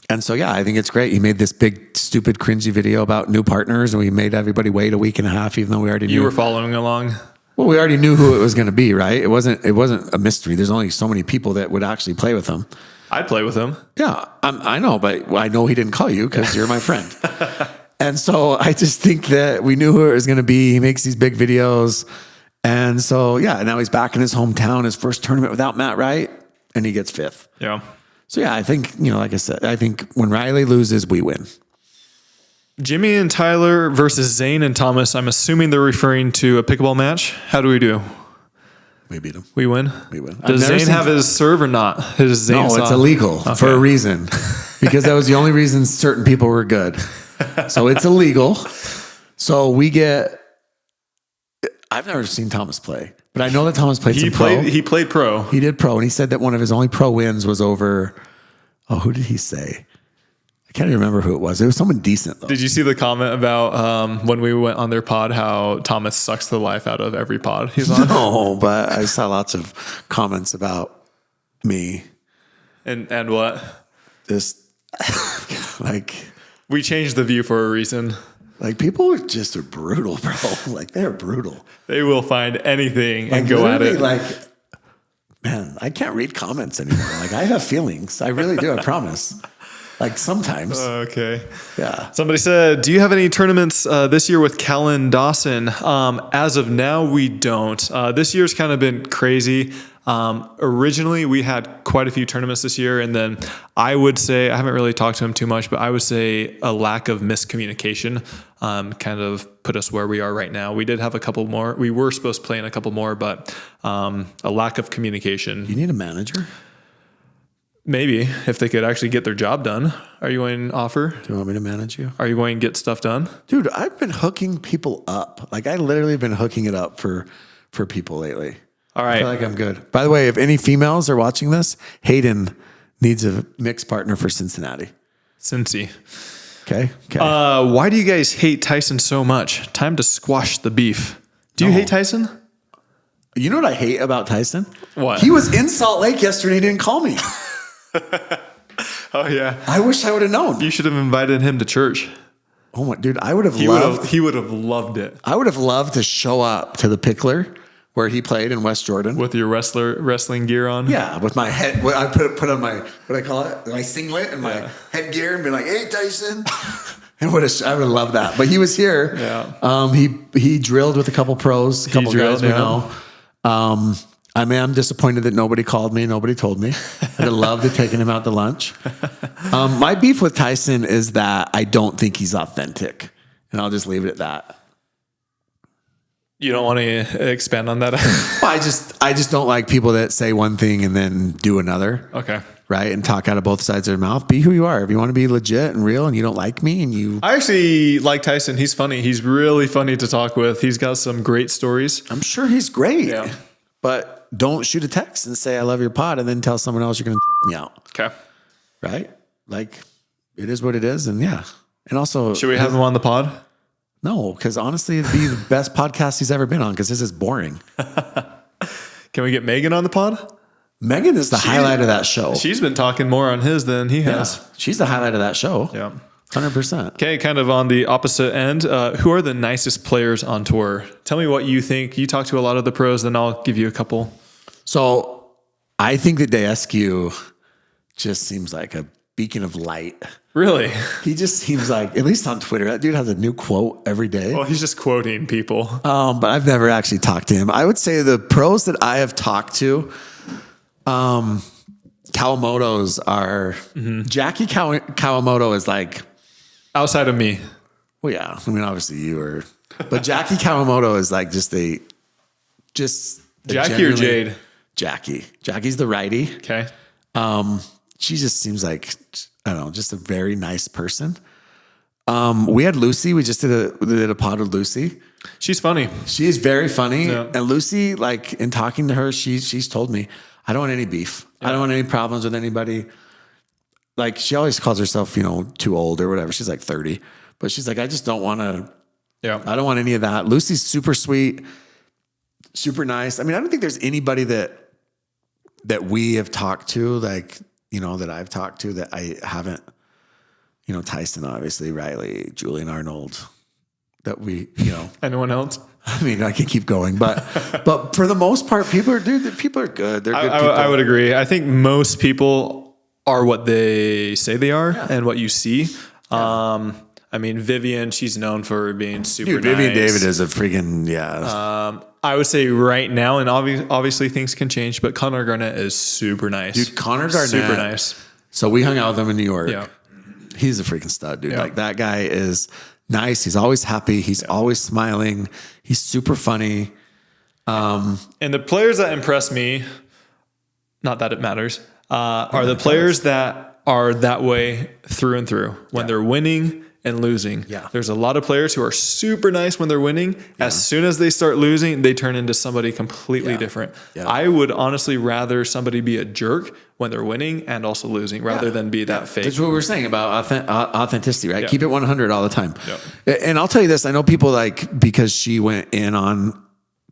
C: And so, yeah, I think it's great. He made this big, stupid, cringy video about new partners, and we made everybody wait a week and a half, even though we already knew.
A: You were following along?
C: Well, we already knew who it was going to be, right? It wasn't a mystery. There's only so many people that would actually play with him.
A: I'd play with him.
C: Yeah, I know, but I know he didn't call you because you're my friend. And so I just think that we knew who it was going to be. He makes these big videos. And so, yeah, now he's back in his hometown, his first tournament without Matt Wright, and he gets fifth.
A: Yeah.
C: So, yeah, I think, like I said, I think when Riley loses, we win.
A: Jimmy and Tyler versus Zane and Thomas. I'm assuming they're referring to a pickleball match. How do we do?
C: We beat him.
A: We win?
C: We win.
A: Does Zane have his serve or not? His Zane
C: No, it's
A: saw?
C: illegal for a reason. Because that was the only reason certain people were good. So it's illegal. So we get... I've never seen Thomas play, but I know that Thomas played some pro.
A: He played pro.
C: He did pro, and he said that one of his only pro wins was over... Oh, who did he say? I can't even remember who it was. It was someone decent, though.
A: Did you see the comment about when we went on their pod, how Thomas sucks the life out of every pod he's on?
C: No, but I saw lots of comments about me.
A: And what?
C: Just like...
A: We changed the view for a reason.
C: Like, people are brutal, bro. Like, they're brutal.
A: They will find anything and
C: Like,
A: go at it.
C: Like, man, I can't read comments anymore. Like, I have feelings. I really do. I promise. Like, sometimes.
A: Okay.
C: Yeah.
A: Somebody said, do you have any tournaments this year with Callan Dawson? As of now, we don't. This year's kind of been crazy. Originally, we had quite a few tournaments this year, and then I would say, I haven't really talked to him too much, but I would say a lack of miscommunication kind of put us where we are right now. We did have a couple more. We were supposed to play in a couple more, but a lack of communication.
C: You need a manager?
A: Maybe, if they could actually get their job done. Are you going to offer?
C: Do you want me to manage you?
A: Are you going to get stuff done?
C: Dude, I've been hooking people up. Like, I literally been hooking it up for people lately.
A: All
C: I
A: right.
C: feel like I'm good. By the way, if any females are watching this, Hayden needs a mixed partner for Cincinnati.
A: Cincy.
C: Okay?
A: Why do you guys hate Tyson so much? Time to squash the beef. Do you hate Tyson?
C: You know what I hate about Tyson?
A: What?
C: He was in Salt Lake yesterday and he didn't call me.
A: Oh, yeah.
C: I wish I would have known.
A: You should have invited him to church.
C: Oh my, dude, I would have
A: He
C: loved.
A: would have loved it.
C: I would have loved to show up to the Pickler where he played in West Jordan.
A: With your wrestling gear on?
C: Yeah, with my head. I put on my, what I call it, my singlet and my headgear and be like, "Hey, Tyson." I would have loved that. But he was here.
A: Yeah.
C: He drilled with a couple pros, a couple guys we know. I mean, I'm disappointed that nobody called me. Nobody told me. I'd have loved to have taken him out to lunch. My beef with Tyson is that I don't think he's authentic. And I'll just leave it at that.
A: You don't want to expand on that?
C: Well, I just don't like people that say one thing and then do another.
A: Okay.
C: Right? And talk out of both sides of their mouth. Be who you are. If you want to be legit and real and you don't like me and you...
A: I actually like Tyson. He's funny. He's really funny to talk with. He's got some great stories.
C: I'm sure he's great.
A: Yeah.
C: But don't shoot a text and say, "I love your pod," and then tell someone else you're going to check me out.
A: Okay.
C: Right? Like, it is what it is. And yeah. And also...
A: Should we have him on the pod?
C: No, because honestly, it'd be the best podcast he's ever been on because this is boring.
A: Can we get Megan on the pod?
C: Megan is the highlight of that show.
A: She's been talking more on his than he has.
C: She's the highlight of that show.
A: Yeah.
C: 100%.
A: Okay, kind of on the opposite end, who are the nicest players on tour? Tell me what you think. You talk to a lot of the pros, then I'll give you a couple.
C: So I think that Deescu just seems like a beacon of light.
A: Really?
C: He just seems like, at least on Twitter, that dude has a new quote every day.
A: Well, he's just quoting people.
C: But I've never actually talked to him. I would say the pros that I have talked to, Kawamoto's are, Jackie Kawamoto is like,
A: Outside of me.
C: well, yeah, I mean, obviously you are, but Jackie Kawamoto is like just
A: Jackie or Jade?
C: Jackie. Jackie's the righty.
A: Okay.
C: She just seems like, I don't know, just a very nice person. We had Lucy. We just did a pod with Lucy.
A: She's funny.
C: She is very funny.
A: Yeah.
C: And Lucy, like in talking to her, she's told me, I don't want any beef. Yeah. I don't want any problems with anybody. Like she always calls herself, too old or whatever. She's like 30, but she's like, I just don't want to.
A: Yeah.
C: I don't want any of that. Lucy's super sweet, super nice. I mean, I don't think there's anybody that we have talked to, like, that I've talked to that I haven't, Tyson, obviously, Riley, Julian Arnold, that we,
A: Anyone else?
C: I mean, I can keep going, but for the most part, people are good. People are good. They're good people.
A: I would agree. I think most people are what they say they are and what you see. Yeah. I mean, Vivian, she's known for being super nice.
C: Vivian David is a freaking, yeah.
A: I would say right now, and obviously things can change, but Connor Garnett is super nice.
C: Dude, Connor Garnett.
A: Super nice.
C: So we hung out with him in New York.
A: Yeah.
C: He's a freaking stud, dude.
A: Yeah.
C: Like that guy is nice. He's always happy. He's always smiling. He's super funny.
A: And the players that impress me, not that it matters, are the players that are that way through and through when they're winning and losing.
C: Yeah.
A: There's a lot of players who are super nice when they're winning. Yeah. As soon as they start losing, they turn into somebody completely different. Yeah. I would honestly rather somebody be a jerk when they're winning and also losing rather than be that fake.
C: That's what we're saying about authenticity, right?
A: Yeah.
C: Keep it 100 all the time.
A: Yeah.
C: And I'll tell you this, I know people because she went in on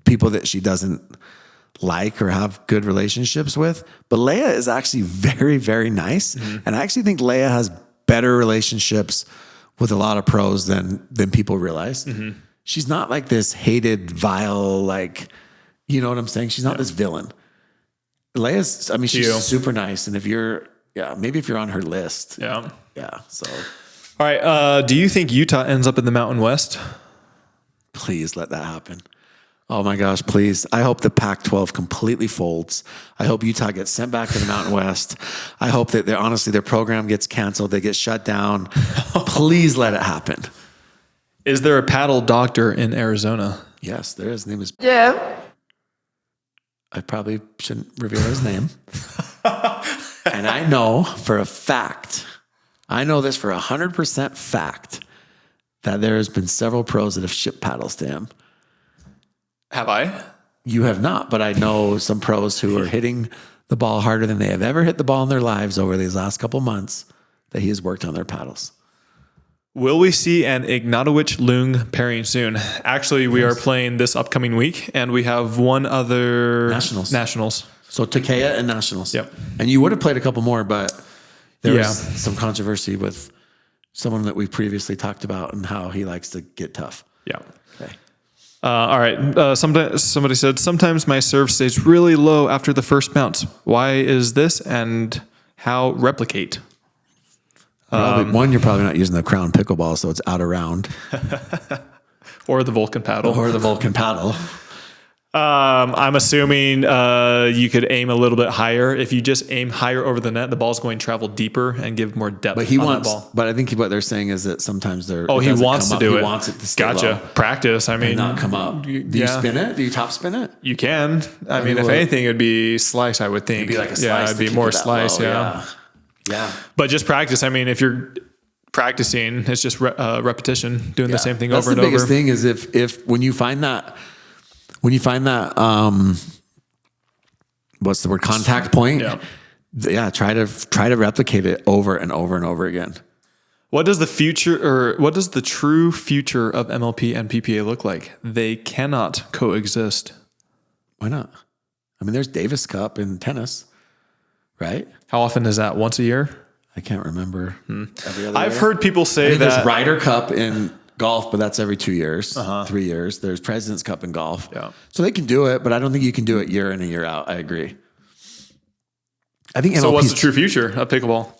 C: people that she doesn't like or have good relationships with, but Leia is actually very, very nice. Mm-hmm. And I actually think Leia has better relationships with a lot of pros than people realize. Mm-hmm. She's not like this hated, vile, like, you know what I'm saying? She's not this villain. Leia's, she's super nice. And maybe if you're on her list.
A: Yeah.
C: Yeah. So.
A: All right. Do you think Utah ends up in the Mountain West?
C: Please let that happen. Oh my gosh, please. I hope the Pac-12 completely folds. I hope Utah gets sent back to the Mountain West. I hope that their program gets canceled. They get shut down. Please let it happen.
A: Is there a paddle doctor in Arizona?
C: Yes, there is. His name is
D: Jeff.
C: I probably shouldn't reveal his name. And I know for a fact, I know this for 100% fact, that there has been several pros that have shipped paddles to him.
A: Have I?
C: You have not, but I know some pros who are hitting the ball harder than they have ever hit the ball in their lives over these last couple months that he has worked on their paddles.
A: Will we see an Ignatowich Lung pairing soon? Actually, we are playing this upcoming week, and we have one other Nationals.
C: So Takeya and Nationals.
A: Yep.
C: And you would have played a couple more, but there was some controversy with someone that we previously talked about and how he likes to get tough.
A: Yeah.
C: Okay.
A: All right. Somebody said, sometimes my serve stays really low after the first bounce. Why is this, and how replicate?
C: One, you're probably not using the Crown Pickleball, so it's out of round.
A: Or the Vulcan paddle. I'm assuming you could aim a little bit higher. If you just aim higher over the net, the ball's going to travel deeper and give more depth.
C: But that ball. But I think what they're saying is that sometimes
A: he wants to do it.
C: He wants it to stay
A: Gotcha.
C: low.
A: Practice.
C: And not come up. Do you spin it? Do you top spin it?
A: You can. I mean, if anything, it'd be slice, I would think.
C: It'd be like a slice.
A: It'd be more slice.
C: Yeah.
A: But just practice. I mean, if you're practicing, it's just repetition, doing the same thing over and over.
C: That's the biggest thing is if when you find that, what's the word? Contact point.
A: Yeah.
C: Try to replicate it over and over and over again.
A: What does the true future of MLP and PPA look like? They cannot coexist.
C: Why not? I mean, there's Davis Cup in tennis, right?
A: How often is that? Once a year?
C: I can't remember. Every other
A: I've
C: year?
A: heard people say
C: There's
A: that.
C: Ryder Cup in golf, but that's every 2 years, 3 years. There's President's Cup in golf.
A: Yeah.
C: So they can do it, but I don't think you can do it year in and year out. I agree. I think MLP.
A: So what's the true future of pickleball?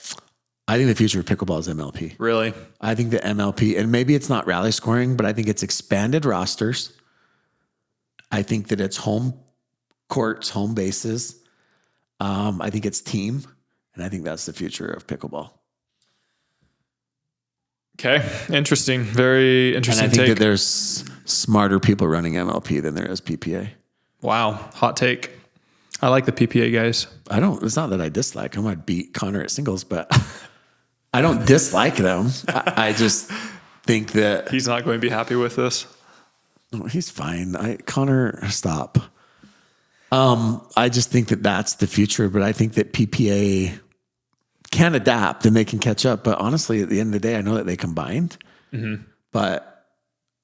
C: I think the future of pickleball is MLP.
A: Really?
C: I think the MLP, and maybe it's not rally scoring, but I think it's expanded rosters. I think that it's home courts, home bases. I think it's team, and I think that's the future of pickleball.
A: Okay. Interesting. Very
C: And
A: interesting
C: I think
A: take.
C: that there's smarter people running MLP than there is PPA.
A: Wow. Hot take. I like the PPA guys.
C: It's not that I dislike them. I'd beat Connor at singles, but I don't dislike them. I just think that
A: He's not going to be happy with this.
C: he's fine. Connor, stop. I just think that that's the future, but I think that PPA can adapt and they can catch up. But honestly, at the end of the day, I know that they combined, but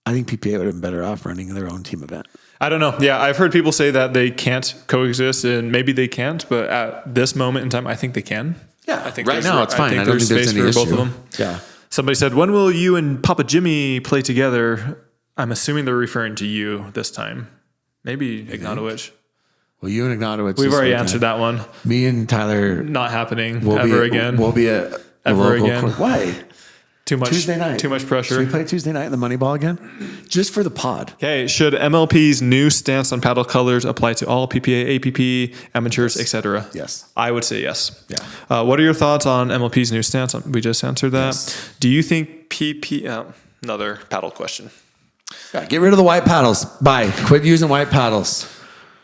C: I think PPA would have been better off running their own team event.
A: I don't know. Yeah, I've heard people say that they can't coexist, and maybe they can't, but at this moment in time, I think they can.
C: Yeah,
A: I think
C: right now it's fine. I don't
A: there's
C: think there's
A: space
C: any
A: for both
C: issue.
A: of them.
C: Yeah.
A: Somebody said, "When will you and Papa Jimmy play together?" I'm assuming they're referring to you this time. Maybe Ignatowich.
C: Well, you and Ignatowich.
A: We've already answered that one.
C: Me and Tyler
A: Not happening
C: will
A: ever again.
C: We'll be at the
A: Ever
C: local
A: again.
C: court. Why?
A: Too much
C: Tuesday night.
A: Too much
C: Should
A: pressure.
C: we play Tuesday night in the Moneyball again? Just for the pod.
A: Okay, should MLP's new stance on paddle colors apply to all PPA, APP, amateurs, etc.?
C: Yes.
A: I would say yes.
C: Yeah.
A: What are your thoughts on MLP's new stance? We just answered that.
C: Yes.
A: Do you think another paddle question.
C: Yeah, get rid of the white paddles. Bye. Quit using white paddles.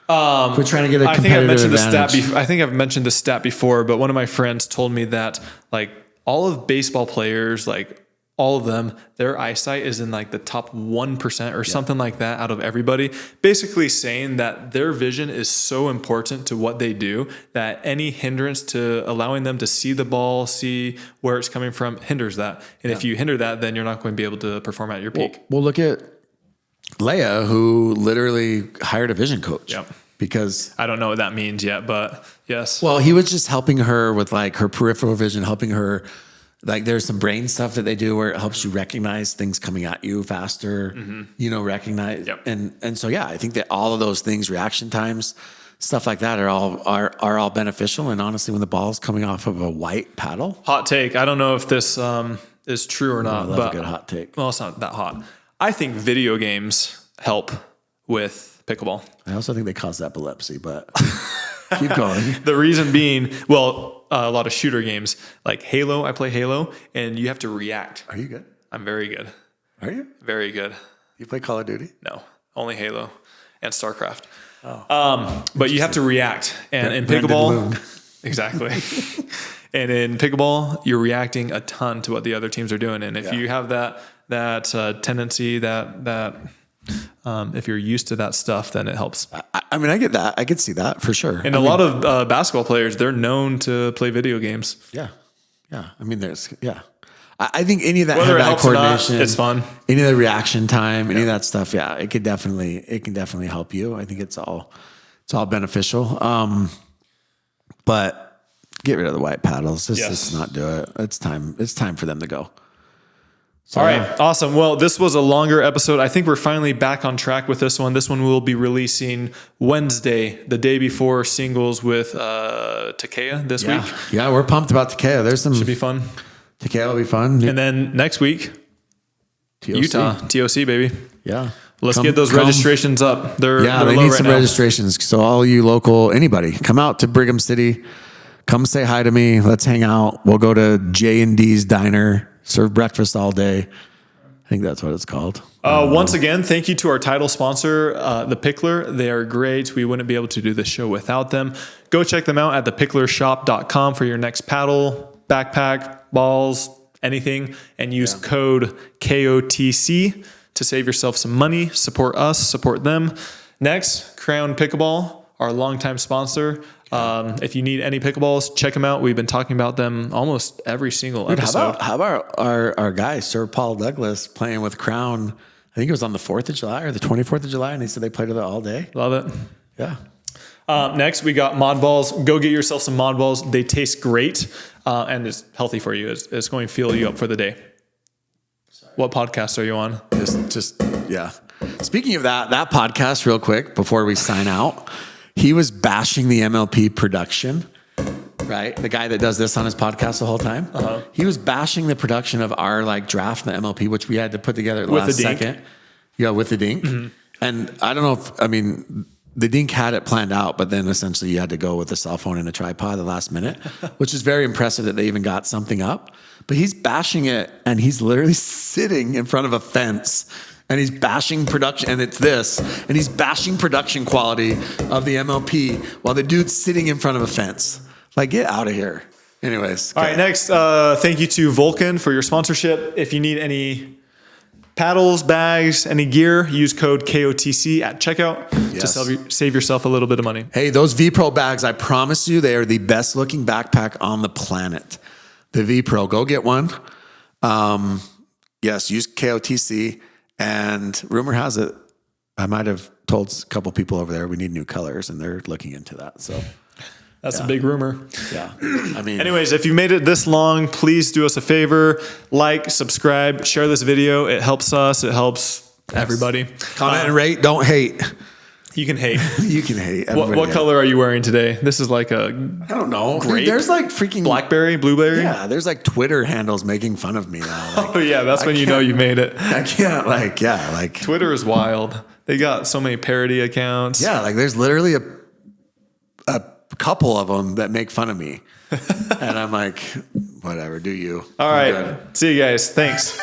C: Quit trying to get a
A: I think I've
C: competitive
A: mentioned
C: advantage.
A: the stat. I think I've mentioned the stat before, but one of my friends told me that like all of baseball players, like all of them, their eyesight is in like the top 1% or something like that out of everybody. Basically saying that their vision is so important to what they do that any hindrance to allowing them to see the ball, see where it's coming from, hinders that. And if you hinder that, then you're not going to be able to perform at your peak.
C: Well, look at Leia, who literally hired a vision coach.
A: Yep.
C: Because
A: I don't know what that means yet, but yes.
C: well, he was just helping her with like her peripheral vision, helping her. Like there's some brain stuff that they do where it helps you recognize things coming at you faster, recognize.
A: Yep.
C: And so, yeah, I think that all of those things, reaction times, stuff like that are all beneficial. And honestly, when the ball's coming off of a white paddle.
A: Hot take. I don't know if this is true or not,
C: I love
A: but
C: a good hot take.
A: well, it's not that hot. I think video games help with pickleball.
C: I also think they cause epilepsy, but keep going.
A: The reason being, well, a lot of shooter games like Halo. I play Halo, and you have to react.
C: Are you good?
A: I'm very good.
C: Are you?
A: Very good.
C: You play Call of Duty?
A: No, only Halo and StarCraft. But you have to react, and in pickleball, exactly. And in pickleball, you're reacting a ton to what the other teams are doing, and if you have that tendency, that if you're used to that stuff, then it helps.
C: I mean, I get that. I could see that for sure.
A: And a lot of basketball players, they're known to play video games.
C: Yeah. I mean, I think any of that
A: Whether it
C: hand-eye
A: helps or not,
C: coordination,
A: it's fun.
C: Any of the reaction time, any of that stuff, it can definitely help you. I think it's all beneficial. But get rid of the white paddles. Just not do it. It's time for them to go. So,
A: All right, awesome. Well, this was a longer episode. I think we're finally back on track with this one. This one will be releasing Wednesday, the day before singles with Takeya this week.
C: Yeah, we're pumped about Takeya. There's some
A: Should be fun.
C: Takeya will be fun.
A: And then next week,
C: TOC.
A: Utah, TOC, baby.
C: Yeah.
A: Let's get those registrations up. They're
C: they
A: low
C: need
A: right
C: some
A: now.
C: registrations. So all you local, anybody, come out to Brigham City. Come say hi to me. Let's hang out. We'll go to J&D's Diner, serve breakfast all day. I think that's what it's called.
A: Once again, thank you to our title sponsor, The Pickler. They are great. We wouldn't be able to do this show without them. Go check them out at thepicklershop.com for your next paddle, backpack, balls, anything, and use code KOTC to save yourself some money. Support us, support them. Next, Crown Pickleball, our longtime sponsor. If you need any pickleballs, check them out. We've been talking about them almost every single episode.
C: How about our guy, Sir Paul Douglas, playing with Crown? I think it was on the 4th of July or the 24th of July, and they said they played with it all day.
A: Love it.
C: Yeah.
A: Next, we got mod balls. Go get yourself some mod balls. They taste great and it's healthy for you. It's going to fuel you up for the day. Sorry. What podcast are you on?
C: Yeah. Speaking of that podcast, real quick, before we sign out, he was bashing the MLP production, right? The guy that does this on his podcast the whole time. Uh-huh. He was bashing the production of our draft in the MLP, which we had to put together at the last second. Yeah, with the dink. Mm-hmm. And I don't know the dink had it planned out, but then essentially you had to go with a cell phone and a tripod at the last minute, which is very impressive that they even got something up. But he's bashing it, and he's literally sitting in front of a fence. And he's bashing production, and it's this, and he's bashing production quality of the MLP while the dude's sitting in front of a fence. Get out of here. Anyways.
A: All right, next, thank you to Vulcan for your sponsorship. If you need any paddles, bags, any gear, use code KOTC at checkout to save yourself a little bit of money.
C: Hey, those V-Pro bags, I promise you, they are the best looking backpack on the planet. The V-Pro, go get one. Yes, use KOTC. And rumor has it, I might have told a couple people over there we need new colors, and they're looking into that. So
A: that's a big rumor.
C: Yeah.
A: Anyways, if you made it this long, please do us a favor, subscribe, share this video. It helps us. It helps everybody.
C: Comment and rate. Don't hate.
A: You can hate.
C: You can hate.
A: What color are you wearing today? This is I
C: don't know.
A: Grape?
C: There's freaking
A: blackberry, blueberry.
C: Yeah, there's Twitter handles making fun of me now.
A: Oh yeah, that's when you know you made it.
C: I can't
A: Twitter is wild. They got so many parody accounts.
C: Yeah, there's literally a couple of them that make fun of me, and I'm whatever. Do you?
A: All right. See you guys. Thanks.